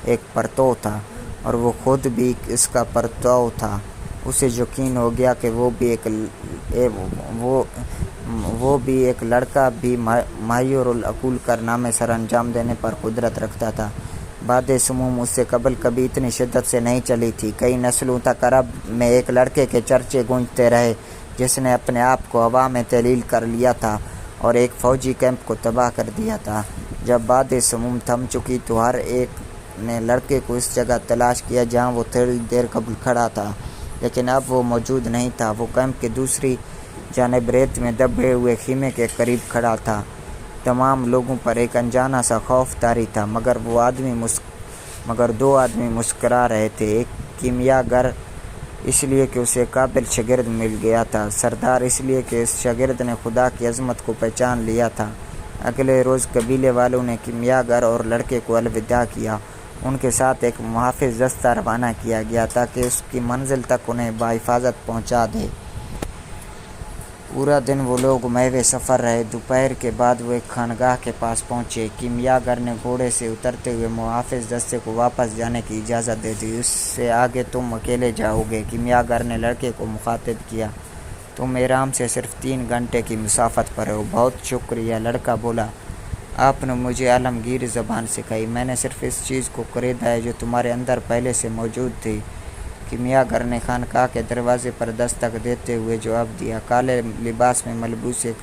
ایک پرتو تھا اور وہ خود بھی اس کا پرتو تھا۔ اسے یقین ہو گیا کہ وہ بھی ایک لڑکا بھی ماہر العقول کارنامے سر انجام دینے پر قدرت رکھتا تھا۔ باد سموم اس سے قبل کبھی اتنی شدت سے نہیں چلی تھی۔ کئی نسلوں تک عرب میں ایک لڑکے کے چرچے گونجتے رہے جس نے اپنے آپ کو ہوا میں تبدیل کر لیا تھا اور ایک فوجی کیمپ کو تباہ کر دیا تھا۔ جب باد سموم تھم چکی تو ہر ایک نے لڑکے کو اس جگہ تلاش کیا جہاں وہ تھوڑی دیر قبل کھڑا تھا، لیکن اب وہ موجود نہیں تھا۔ وہ کیمپ کی دوسری جانب ریت میں دبے ہوئے خیمے کے قریب کھڑا تھا۔ تمام لوگوں پر ایک انجانا سا خوف طاری تھا، مگر 2 آدمی مسکرا رہے تھے۔ ایک کیمیا گر اس لیے کہ اسے قابل شاگرد مل گیا تھا، سردار اس لیے کہ اس شاگرد نے خدا کی عظمت کو پہچان لیا تھا۔ اگلے روز قبیلے والوں نے کیمیا گر اور لڑکے کو الوداع کیا۔ ان کے ساتھ ایک محافظ دستہ روانہ کیا گیا تاکہ اس کی منزل تک انہیں بحفاظت پہنچا دے۔ پورا دن وہ لوگ محو سفر رہے۔ دوپہر کے بعد وہ ایک خانقاہ کے پاس پہنچے۔ کیمیا گر نے گھوڑے سے اترتے ہوئے محافظ دستے کو واپس جانے کی اجازت دے دی۔ اس سے آگے تم اکیلے جاؤ گے۔ کیمیا گر نے لڑکے کو مخاطب کیا، تم ایرام سے صرف 3 گھنٹے کی مسافت پر ہو۔ بہت شکریہ، لڑکا بولا، آپ نے مجھے عالمگیر زبان سکھائی۔ میں نے صرف اس چیز کو خریدا ہے جو تمہارے اندر پہلے سے موجود تھی۔ کیمیا گر نے خانقاہ کے دروازے پر دستک دیتے ہوئے جواب دیا۔ کالے لباس میں ملبوس ایک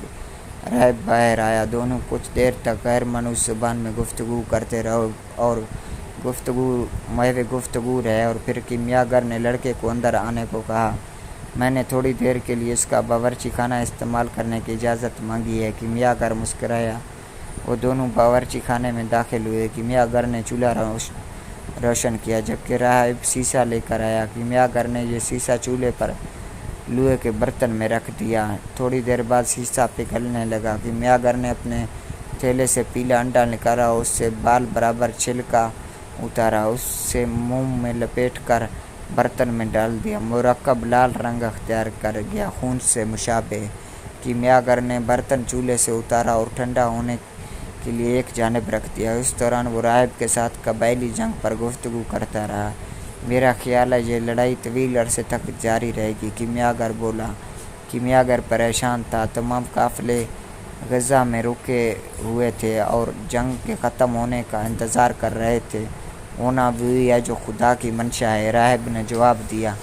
راہب باہر آیا۔ دونوں کچھ دیر تک غیر مانوس زبان میں گفتگو کرتے رہے اور گفتگو رہے اور پھر کیمیا گر نے لڑکے کو اندر آنے کو کہا۔ میں نے تھوڑی دیر کے لیے اس کا باورچی خانہ استعمال کرنے کی اجازت مانگی ہے۔ کیمیا گر مسکرایا۔ وہ دونوں باورچی خانے میں داخل ہوئے۔ کیمیا گر نے چولہا روشن کیا جبکہ راہب سیسا لے کر آیا۔ کیمیا گر نے یہ سیسا چولہے پر لوہے کے برتن میں رکھ دیا۔ تھوڑی دیر بعد سیسا پگھلنے لگا۔ کیمیا گر نے اپنے تھیلے سے پیلا انڈا نکالا اور اس سے بال برابر چھلکا اتارا۔ اسے منہ میں لپیٹ کر برتن میں ڈال دیا۔ مرکب لال رنگ اختیار کر گیا، خون سے مشابہ۔ کیمیا گر نے برتن چولہے سے اتارا اور ٹھنڈا ہونے کے لیے ایک جانب رکھ دیا۔ اس دوران وہ راہب کے ساتھ قبائلی جنگ پر گفتگو کرتا رہا۔ میرا خیال ہے یہ لڑائی طویل عرصے تک جاری رہے گی، کیمیا گر بولا۔ کیمیا گر پریشان تھا۔ تمام قافلے غزہ میں رکے ہوئے تھے اور جنگ کے ختم ہونے کا انتظار کر رہے تھے۔ ہونا وہی ہے جو خدا کی منشا ہے، راہب نے جواب دیا۔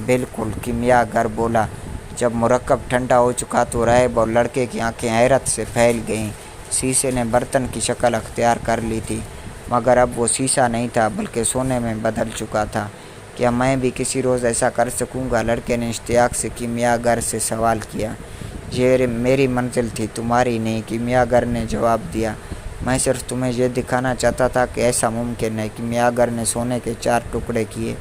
بالکل، کیمیا گر بولا۔ جب مرکب ٹھنڈا ہو چکا تو راہب اور لڑکے کی آنکھیں حیرت سے پھیل گئیں۔ سیسے نے برتن کی شکل اختیار کر لی تھی، مگر اب وہ سیسا نہیں تھا بلکہ سونے میں بدل چکا تھا۔ کیا میں بھی کسی روز ایسا کر سکوں گا؟ لڑکے نے اشتیاق سے کیمیا گر سے سوال کیا۔ یہ میری منزل تھی، تمہاری نہیں، کیمیا گر نے جواب دیا۔ میں صرف تمہیں یہ دکھانا چاہتا تھا کہ ایسا ممکن ہے۔ کیمیاگر نے سونے کے 4 ٹکڑے کیے۔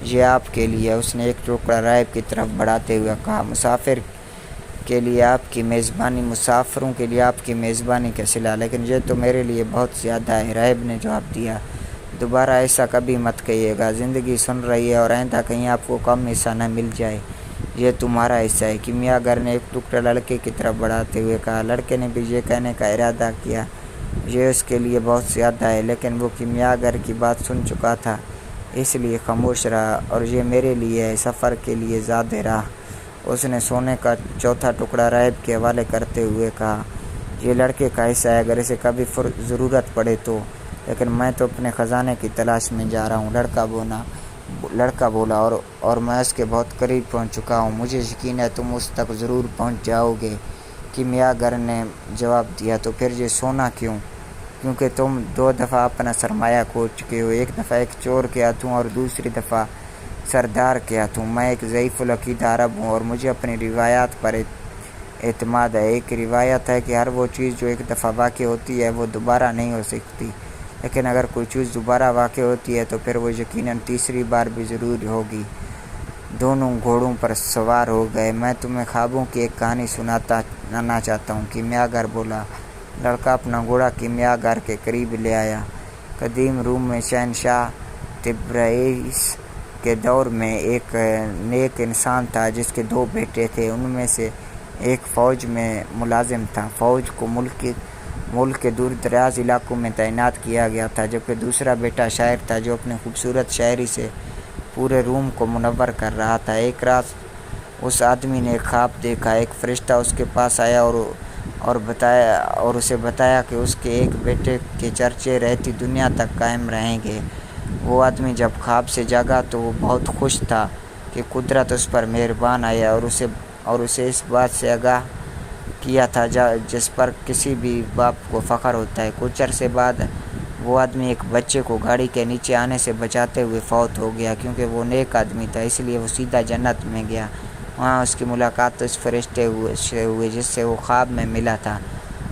یہ آپ کے لیے، اس نے ایک ٹکڑا راہب کی طرف بڑھاتے ہوئے کہا۔ مسافروں کے لیے آپ کی میزبانی کا صلہ، لیکن یہ تو میرے لیے بہت زیادہ ہے، راہب نے جواب دیا۔ دوبارہ ایسا کبھی مت کہیے گا، زندگی سن رہی ہے اور آئندہ کہیں آپ کو کم حصہ نہ مل جائے، یہ تمہارا حصہ ہے۔ کیمیاگر نے ایک ٹکڑا لڑکے کی طرف بڑھاتے ہوئے کہا۔ لڑکے نے بھی یہ کہنے کا ارادہ کیا، یہ اس کے لیے بہت زیادہ ہے، لیکن وہ کیمیاگر کی بات سن چکا تھا، اس لیے خاموش رہا۔ اور یہ میرے لیے ہے، سفر کے لیے زاد راہ، اس نے سونے کا 4تھا ٹکڑا راہب کے حوالے کرتے ہوئے کہا۔ یہ لڑکے کا حصہ ہے، اگر اسے کبھی ضرورت پڑے تو، لیکن میں تو اپنے خزانے کی تلاش میں جا رہا ہوں، لڑکا بولا، اور میں اس کے بہت قریب پہنچ چکا ہوں، مجھے یقین ہے تم اس تک ضرور پہنچ جاؤ گے۔ کیمیاگر نے جواب دیا۔ تو پھر یہ سونا کیوں؟ کیونکہ تم 2 دفعہ اپنا سرمایہ کھو چکے ہو، ایک دفعہ ایک چور کے ہاتھوں اور دوسری دفعہ سردار کے ہاتھوں۔ میں ایک ضعیف العقیدہ عرب ہوں اور مجھے اپنی روایات پر اعتماد ہے۔ ایک روایت ہے کہ ہر وہ چیز جو ایک دفعہ واقع ہوتی ہے وہ دوبارہ نہیں ہو سکتی، لیکن اگر کوئی چیز دوبارہ واقع ہوتی ہے تو پھر وہ یقیناً تیسری بار بھی ضرور ہوگی۔ دونوں گھوڑوں پر سوار ہو گئے۔ میں تمہیں خوابوں کی ایک کہانی سنانا چاہتا ہوں، کیمیاگر بولا۔ لڑکا اپنا گھوڑا کیمیاگر کے قریب لے آیا۔ قدیم روم میں شہنشاہ تبریئس کے دور میں ایک نیک انسان تھا جس کے 2 بیٹے تھے۔ ان میں سے ایک فوج میں ملازم تھا، فوج کو ملک کے دور دراز علاقوں میں تعینات کیا گیا تھا، جبکہ دوسرا بیٹا شاعر تھا جو اپنی خوبصورت شاعری سے پورے روم کو منور کر رہا تھا۔ ایک رات اس آدمی نے ایک خواب دیکھا۔ ایک فرشتہ اس کے پاس آیا اور اسے بتایا کہ اس کے ایک بیٹے کے چرچے رہتی دنیا تک قائم رہیں گے۔ وہ آدمی جب خواب سے جاگا تو وہ بہت خوش تھا کہ قدرت اس پر مہربان آئی اور اسے اس بات سے آگاہ کیا تھا جس پر کسی بھی باپ کو فخر ہوتا ہے۔ کچھ عرصے بعد وہ آدمی ایک بچے کو گاڑی کے نیچے آنے سے بچاتے ہوئے فوت ہو گیا۔ کیونکہ وہ نیک آدمی تھا اس لیے وہ سیدھا جنت میں گیا۔ وہاں اس کی ملاقات اس فرشتے سے ہوئی جس سے وہ خواب میں ملا تھا۔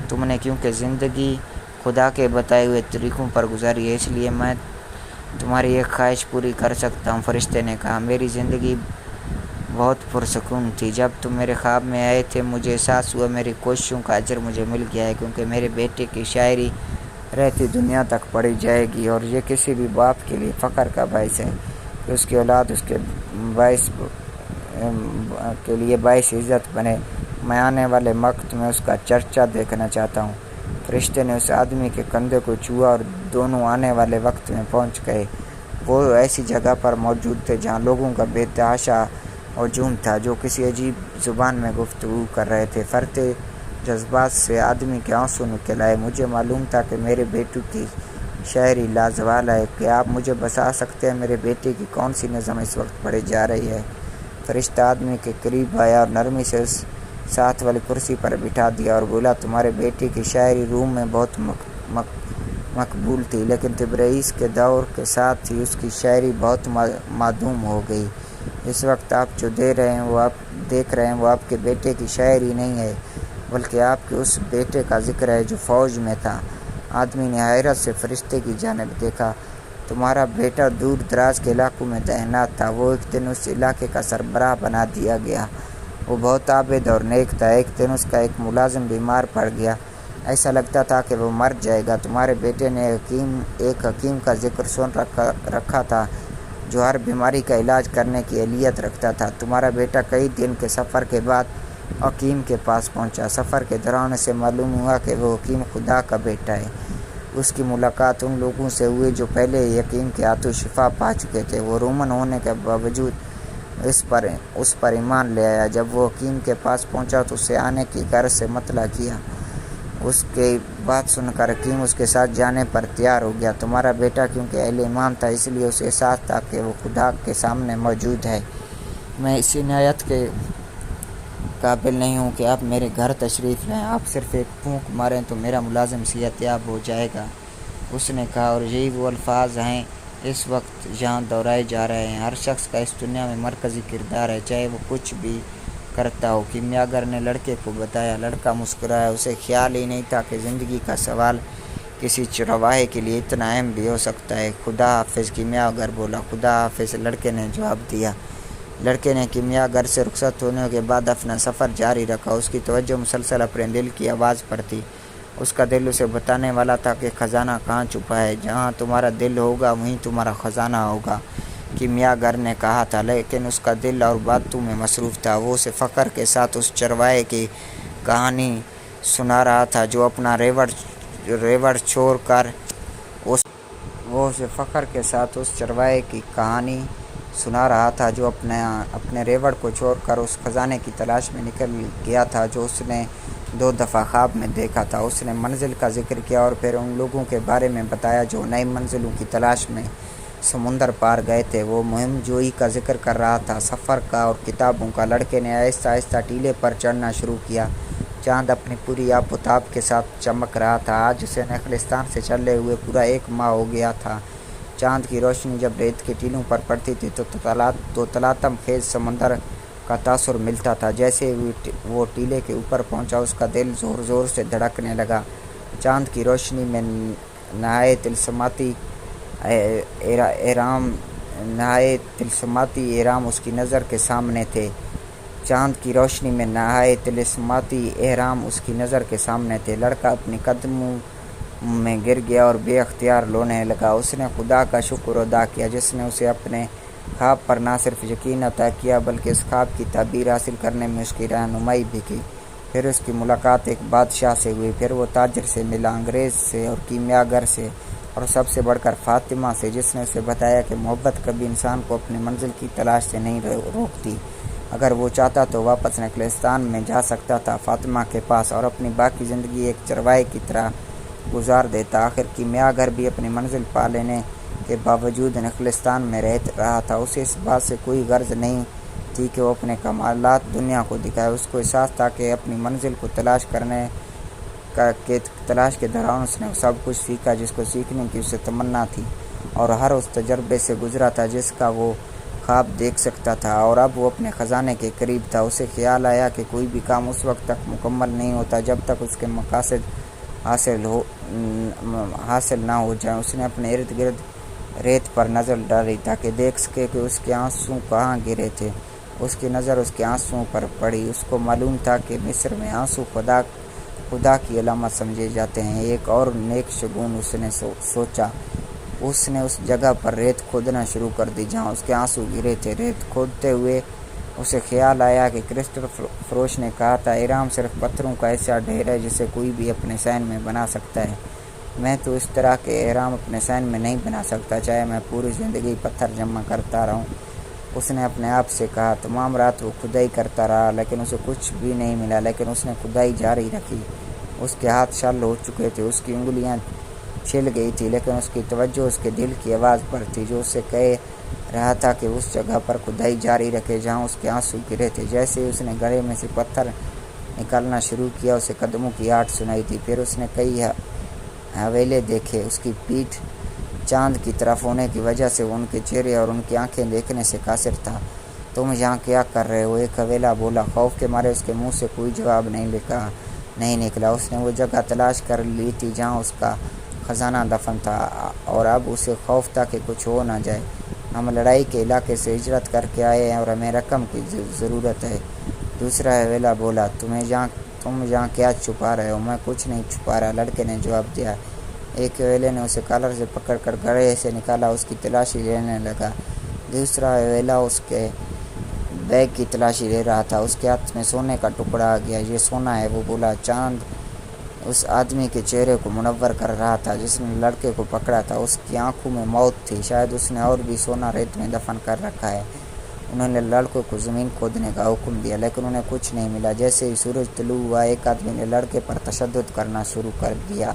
تم نے کیونکہ زندگی خدا کے بتائے ہوئے طریقوں پر گزاری ہے، اس لیے میں تمہاری ایک خواہش پوری کر سکتا ہوں، فرشتے نے کہا۔ میری زندگی بہت پرسکون تھی۔ جب تم میرے خواب میں آئے تھے مجھے احساس ہوا میری کوششوں کا اجر مجھے مل گیا ہے، کیونکہ میرے بیٹے کی شاعری رہتی دنیا تک پڑھی جائے گی، اور یہ کسی بھی باپ کے لیے فخر کا باعث ہے کہ اس کی اولاد اس کے لیے باعث عزت بنے۔ میں آنے والے وقت میں اس کا چرچا دیکھنا چاہتا ہوں۔ فرشتے نے اس آدمی کے کندھے کو چھوا اور دونوں آنے والے وقت میں پہنچ گئے۔ وہ ایسی جگہ پر موجود تھے جہاں لوگوں کا بے تحاشا ہجوم تھا جو کسی عجیب زبان میں گفتگو کر رہے تھے۔ فرتے جذبات سے آدمی کے آنسو نکل آئے۔ مجھے معلوم تھا کہ میرے بیٹے کی شاعری لازوال ہے۔ کیا آپ مجھے بتا سکتے ہیں میرے بیٹے کی کون سی نظم اس وقت پڑھی جا رہی ہے؟ فرشتہ آدمی کے قریب آیا اور نرمی سے اس ساتھ والی کرسی پر بٹھا دیا اور بولا، تمہارے بیٹے کی شاعری روم میں بہت مقبول تھی، لیکن تبریئس کے دور کے ساتھ ہی اس کی شاعری بہت معدوم ہو گئی۔ اس وقت آپ جو دیکھ رہے ہیں وہ آپ کے بیٹے کی شاعری نہیں ہے، بلکہ آپ کے اس بیٹے کا ذکر ہے جو فوج میں تھا۔ آدمی نے حیرت سے فرشتے کی جانب دیکھا۔ تمہارا بیٹا دور دراز کے علاقوں میں تعینات تھا، وہ ایک دن اس علاقے کا سربراہ بنا دیا گیا۔ وہ بہت عابد اور نیک تھا۔ ایک دن اس کا ایک ملازم بیمار پڑ گیا، ایسا لگتا تھا کہ وہ مر جائے گا۔ تمہارے بیٹے نے ایک حکیم کا ذکر سن رکھا تھا جو ہر بیماری کا علاج کرنے کی اہلیت رکھتا تھا۔ تمہارا بیٹا کئی دن کے سفر کے بعد حکیم کے پاس پہنچا۔ سفر کے دوران اسے معلوم ہوا کہ وہ حکیم خدا کا بیٹا ہے۔ اس کی ملاقات ان لوگوں سے ہوئی جو پہلے ہی حکیم کے ہاتھوں شفا پا چکے تھے۔ وہ رومن ہونے کے باوجود اس پر ایمان لے آیا۔ جب وہ حکیم کے پاس پہنچا تو اسے آنے کی غرض سے مطلع کیا۔ اس کی بات سن کر حکیم اس کے ساتھ جانے پر تیار ہو گیا۔ تمہارا بیٹا کیونکہ اہل ایمان تھا اس لیے اسے احساس تھا کہ وہ خدا کے سامنے موجود ہے۔ میں اس عنایت کے قابل نہیں ہوں کہ آپ میرے گھر تشریف لائیں، آپ صرف ایک پھونک ماریں تو میرا ملازم صحت یاب ہو جائے گا، اس نے کہا۔ اور یہی وہ الفاظ ہیں اس وقت یہاں دہرائے جا رہے ہیں۔ ہر شخص کا اس دنیا میں مرکزی کردار ہے، چاہے وہ کچھ بھی کرتا ہو، کیمیاگر نے لڑکے کو بتایا۔ لڑکا مسکرایا، اسے خیال ہی نہیں تھا کہ زندگی کا سوال کسی چرواہے کے لیے اتنا اہم بھی ہو سکتا ہے۔ خدا حافظ، کیمیا گر بولا۔ خدا حافظ، لڑکے نے جواب دیا۔ لڑکے نے کیمیا گر سے رخصت ہونے کے بعد اپنا سفر جاری رکھا۔ اس کی توجہ مسلسل اپنے دل کی آواز پر تھی۔ اس کا دل اسے بتانے والا تھا کہ خزانہ کہاں چھپا ہے۔ جہاں تمہارا دل ہوگا وہیں تمہارا خزانہ ہوگا، کیمیا گر نے کہا تھا، لیکن اس کا دل اور باتوں میں مصروف تھا۔ وہ اسے فخر کے ساتھ اس چرواہے کی کہانی سنا رہا تھا جو اپنا ریوڑ چھوڑ کر اپنے ریوڑ کو چھوڑ کر اس خزانے کی تلاش میں نکل گیا تھا جو اس نے 2 دفعہ خواب میں دیکھا تھا۔ اس نے منزل کا ذکر کیا اور پھر ان لوگوں کے بارے میں بتایا جو نئی منزلوں کی تلاش میں سمندر پار گئے تھے۔ وہ مہم جوئی کا ذکر کر رہا تھا، سفر کا اور کتابوں کا۔ لڑکے نے آہستہ آہستہ ٹیلے پر چڑھنا شروع کیا۔ چاند اپنی پوری آب و تاب کے ساتھ چمک رہا تھا۔ آج اسے نخلستان سے چلے ہوئے پورا 1 ماہ ہو گیا تھا۔ چاند کی روشنی جب ریت کے ٹیلوں پر پڑتی تھی تو طلاتم خیز سمندر کا تاثر ملتا تھا۔ جیسے وہ ٹیلے کے اوپر پہنچا، اس کا دل زور زور سے دھڑکنے لگا۔ چاند کی روشنی میں نہایت طلسماتی اہرام اس کی نظر کے سامنے تھے۔ چاند کی روشنی میں نہایت طلسماتی اہرام اس کی نظر کے سامنے تھے۔ لڑکا اپنے قدموں میں گر گیا اور بے اختیار رونے لگا۔ اس نے خدا کا شکر ادا کیا جس نے اسے اپنے خواب پر نہ صرف یقین عطا کیا بلکہ اس خواب کی تعبیر حاصل کرنے میں اس کی رہنمائی بھی کی۔ پھر اس کی ملاقات ایک بادشاہ سے ہوئی، پھر وہ تاجر سے ملا، انگریز سے اور کیمیا گر سے، اور سب سے بڑھ کر فاطمہ سے، جس نے اسے بتایا کہ محبت کبھی انسان کو اپنی منزل کی تلاش سے نہیں روکتی۔ اگر وہ چاہتا تو واپس نخلستان میں جا سکتا تھا، فاطمہ کے پاس، اور اپنی باقی زندگی ایک چرواہے کی طرح گزار دیتا۔ آخر کیمیا گر بھی اپنی منزل پا لینے کے باوجود نخلستان میں رہ رہا تھا۔ اسے اس بات سے کوئی غرض نہیں تھی کہ وہ اپنے کمالات دنیا کو دکھائے۔ اس کو احساس تھا کہ اپنی منزل کو تلاش کے دوران اس نے سب کچھ سیکھا جس کو سیکھنے کی اسے تمنا تھی، اور ہر اس تجربے سے گزرا تھا جس کا وہ خواب دیکھ سکتا تھا، اور اب وہ اپنے خزانے کے قریب تھا۔ اسے خیال آیا کہ کوئی بھی کام اس وقت تک مکمل نہیں ہوتا جب تک اس کے مقاصد حاصل نہ ہو جائیں۔ اس نے اپنے ارد گرد ریت پر نظر ڈالی تاکہ دیکھ سکے کہ اس کے آنسو کہاں گرے تھے۔ اس کی نظر اس کے آنسوؤں پر پڑی۔ اس کو معلوم تھا کہ مصر میں آنسو خدا کی علامت سمجھے جاتے ہیں۔ ایک اور نیک شگون اس نے سوچا۔ اس نے اس جگہ پر ریت کھودنا شروع کر دی جہاں اس کے آنسو گرے تھے۔ ریت کھودتے ہوئے اسے خیال آیا کہ کرسٹل فروش نے کہا تھا، اہرام صرف پتھروں کا ایسا ڈھیر ہے جسے کوئی بھی اپنے ذہن میں بنا سکتا ہے۔ میں تو اس طرح کے اہرام اپنے ذہن میں نہیں بنا سکتا، چاہے میں پوری زندگی پتھر جمع کرتا رہوں۔ اس نے اپنے آپ سے کہا۔ تمام رات وہ کھدائی کرتا رہا لیکن اسے کچھ بھی نہیں ملا، لیکن اس نے کھدائی جاری رکھی۔ اس کے ہاتھ شل ہو چکے تھے، اس کی انگلیاں چھل گئی تھی، لیکن اس کی توجہ اس کے دل کی آواز پر تھی جو اسے کہہ رہا تھا کہ اس جگہ پر کھدائی جاری رکھے جہاں اس کے آنسو گرے تھے۔ جیسے ہی اس نے گڑھے میں سے پتھر نکالنا شروع کیا، اسے قدموں کی آہٹ سنائی دی۔ پھر اس نے کئی حوالے دیکھے۔ اس کی پیٹھ چاند کی طرف ہونے کی وجہ سے ان کے چہرے اور ان کی آنکھیں دیکھنے سے قاصر تھا۔ تم یہاں کیا کر رہے ہو؟ ایک حوالہ بولا۔ خوف کے مارے اس کے منہ سے کوئی جواب نہیں نکلا۔ اس نے وہ جگہ تلاش کر لی تھی جہاں اس کا خزانہ دفن تھا، اور اب اسے خوف تھا کہ کچھ ہو نہ جائے۔ ہم لڑائی کے علاقے سے ہجرت کر کے آئے ہیں اور ہمیں رقم کی ضرورت ہے، دوسرا حوالہ بولا۔ تم یہاں کیا چھپا رہے ہو؟ میں کچھ نہیں چھپا رہا، لڑکے نے جواب دیا۔ ایک حوالے نے اسے کالر سے پکڑ کر گڑھے سے نکالا، اس کی تلاشی لینے لگا۔ دوسرا حوالہ اس کے بیگ کی تلاشی لے رہا تھا۔ اس کے ہاتھ میں سونے کا ٹکڑا آ گیا۔ یہ سونا ہے، وہ بولا۔ چاند اس آدمی کے چہرے کو منور کر رہا تھا جس نے لڑکے کو پکڑا تھا۔ اس کی آنکھوں میں موت تھی، شاید اس نے اور بھی سونا ریت میں دفن کر رکھا ہے۔ انہوں نے لڑکے کو زمین کھودنے کا حکم دیا لیکن انہیں کچھ نہیں ملا۔ جیسے ہی سورج طلوع ہوا، ایک آدمی نے لڑکے پر تشدد کرنا شروع کر دیا۔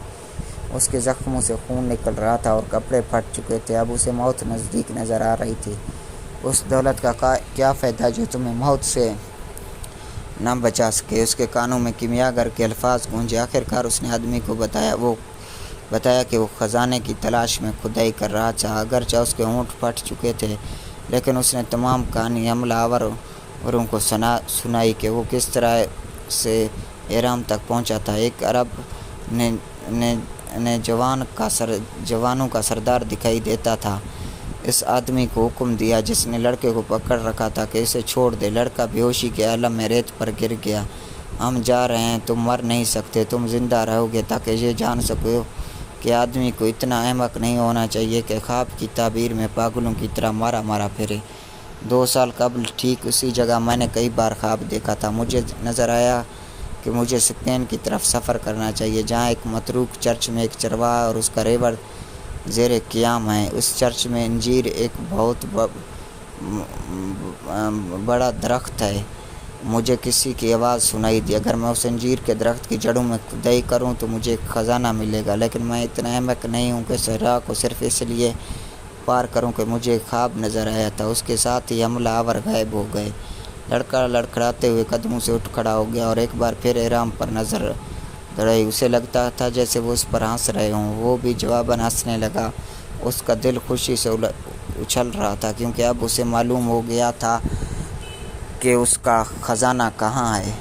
اس کے زخموں سے خون نکل رہا تھا اور کپڑے پھٹ چکے تھے۔ اب اسے موت نزدیک نظر آ رہی تھی۔ اس دولت کا کیا فائدہ جو تمہیں موت سے نہ بچا سکے؟ اس کے کانوں میں کیمیا گر کے الفاظ گونجے۔ آخرکار اس نے آدمی کو بتایا کہ وہ خزانے کی تلاش میں کھدائی کر رہا تھا۔ اگرچہ اس کے ہونٹ پھٹ چکے تھے لیکن اس نے تمام کہانی حملہ آوروں کو سنائی کہ وہ کس طرح سے اہرام تک پہنچا تھا۔ ایک عرب نے جوانوں کا سردار دکھائی دیتا تھا۔ اس آدمی کو حکم دیا جس نے لڑکے کو پکڑ رکھا تھا کہ اسے چھوڑ دے۔ لڑکا بے ہوشی کے عالم میں ریت پر گر گیا۔ ہم جا رہے ہیں، تم مر نہیں سکتے، تم زندہ رہو گے تاکہ یہ جان سکو کہ آدمی کو اتنا احمق نہیں ہونا چاہیے کہ خواب کی تعبیر میں پاگلوں کی طرح مارا پھرے۔ 2 سال قبل ٹھیک اسی جگہ میں نے کئی بار خواب دیکھا تھا۔ مجھے نظر آیا کہ مجھے اسپین کی طرف سفر کرنا چاہیے، جہاں ایک متروک چرچ میں ایک چرواہا اور اس کا ریوڑ زیر قیام ہے۔ اس چرچ میں انجیر ایک بہت بڑا درخت ہے۔ مجھے کسی کی آواز سنائی دی، اگر میں اس انجیر کے درخت کی جڑوں میں کھدائی کروں تو مجھے ایک خزانہ ملے گا، لیکن میں اتنا احمق نہیں ہوں کہ صحرا کو صرف اس لیے پار کروں کہ مجھے خواب نظر آیا تھا۔ اس کے ساتھ ہی حملہ آور غائب ہو گئے۔ لڑکا لڑکھڑاتے ہوئے قدموں سے اٹھ کھڑا ہو گیا اور ایک بار پھر احرام پر نظر دوڑائی۔ اسے لگتا تھا جیسے وہ اس پر ہنس رہے ہوں۔ وہ بھی جواباً ہنسنے لگا۔ اس کا دل خوشی سے اچھل رہا تھا، کیونکہ اب اسے معلوم ہو گیا تھا کہ اس کا خزانہ کہاں ہے۔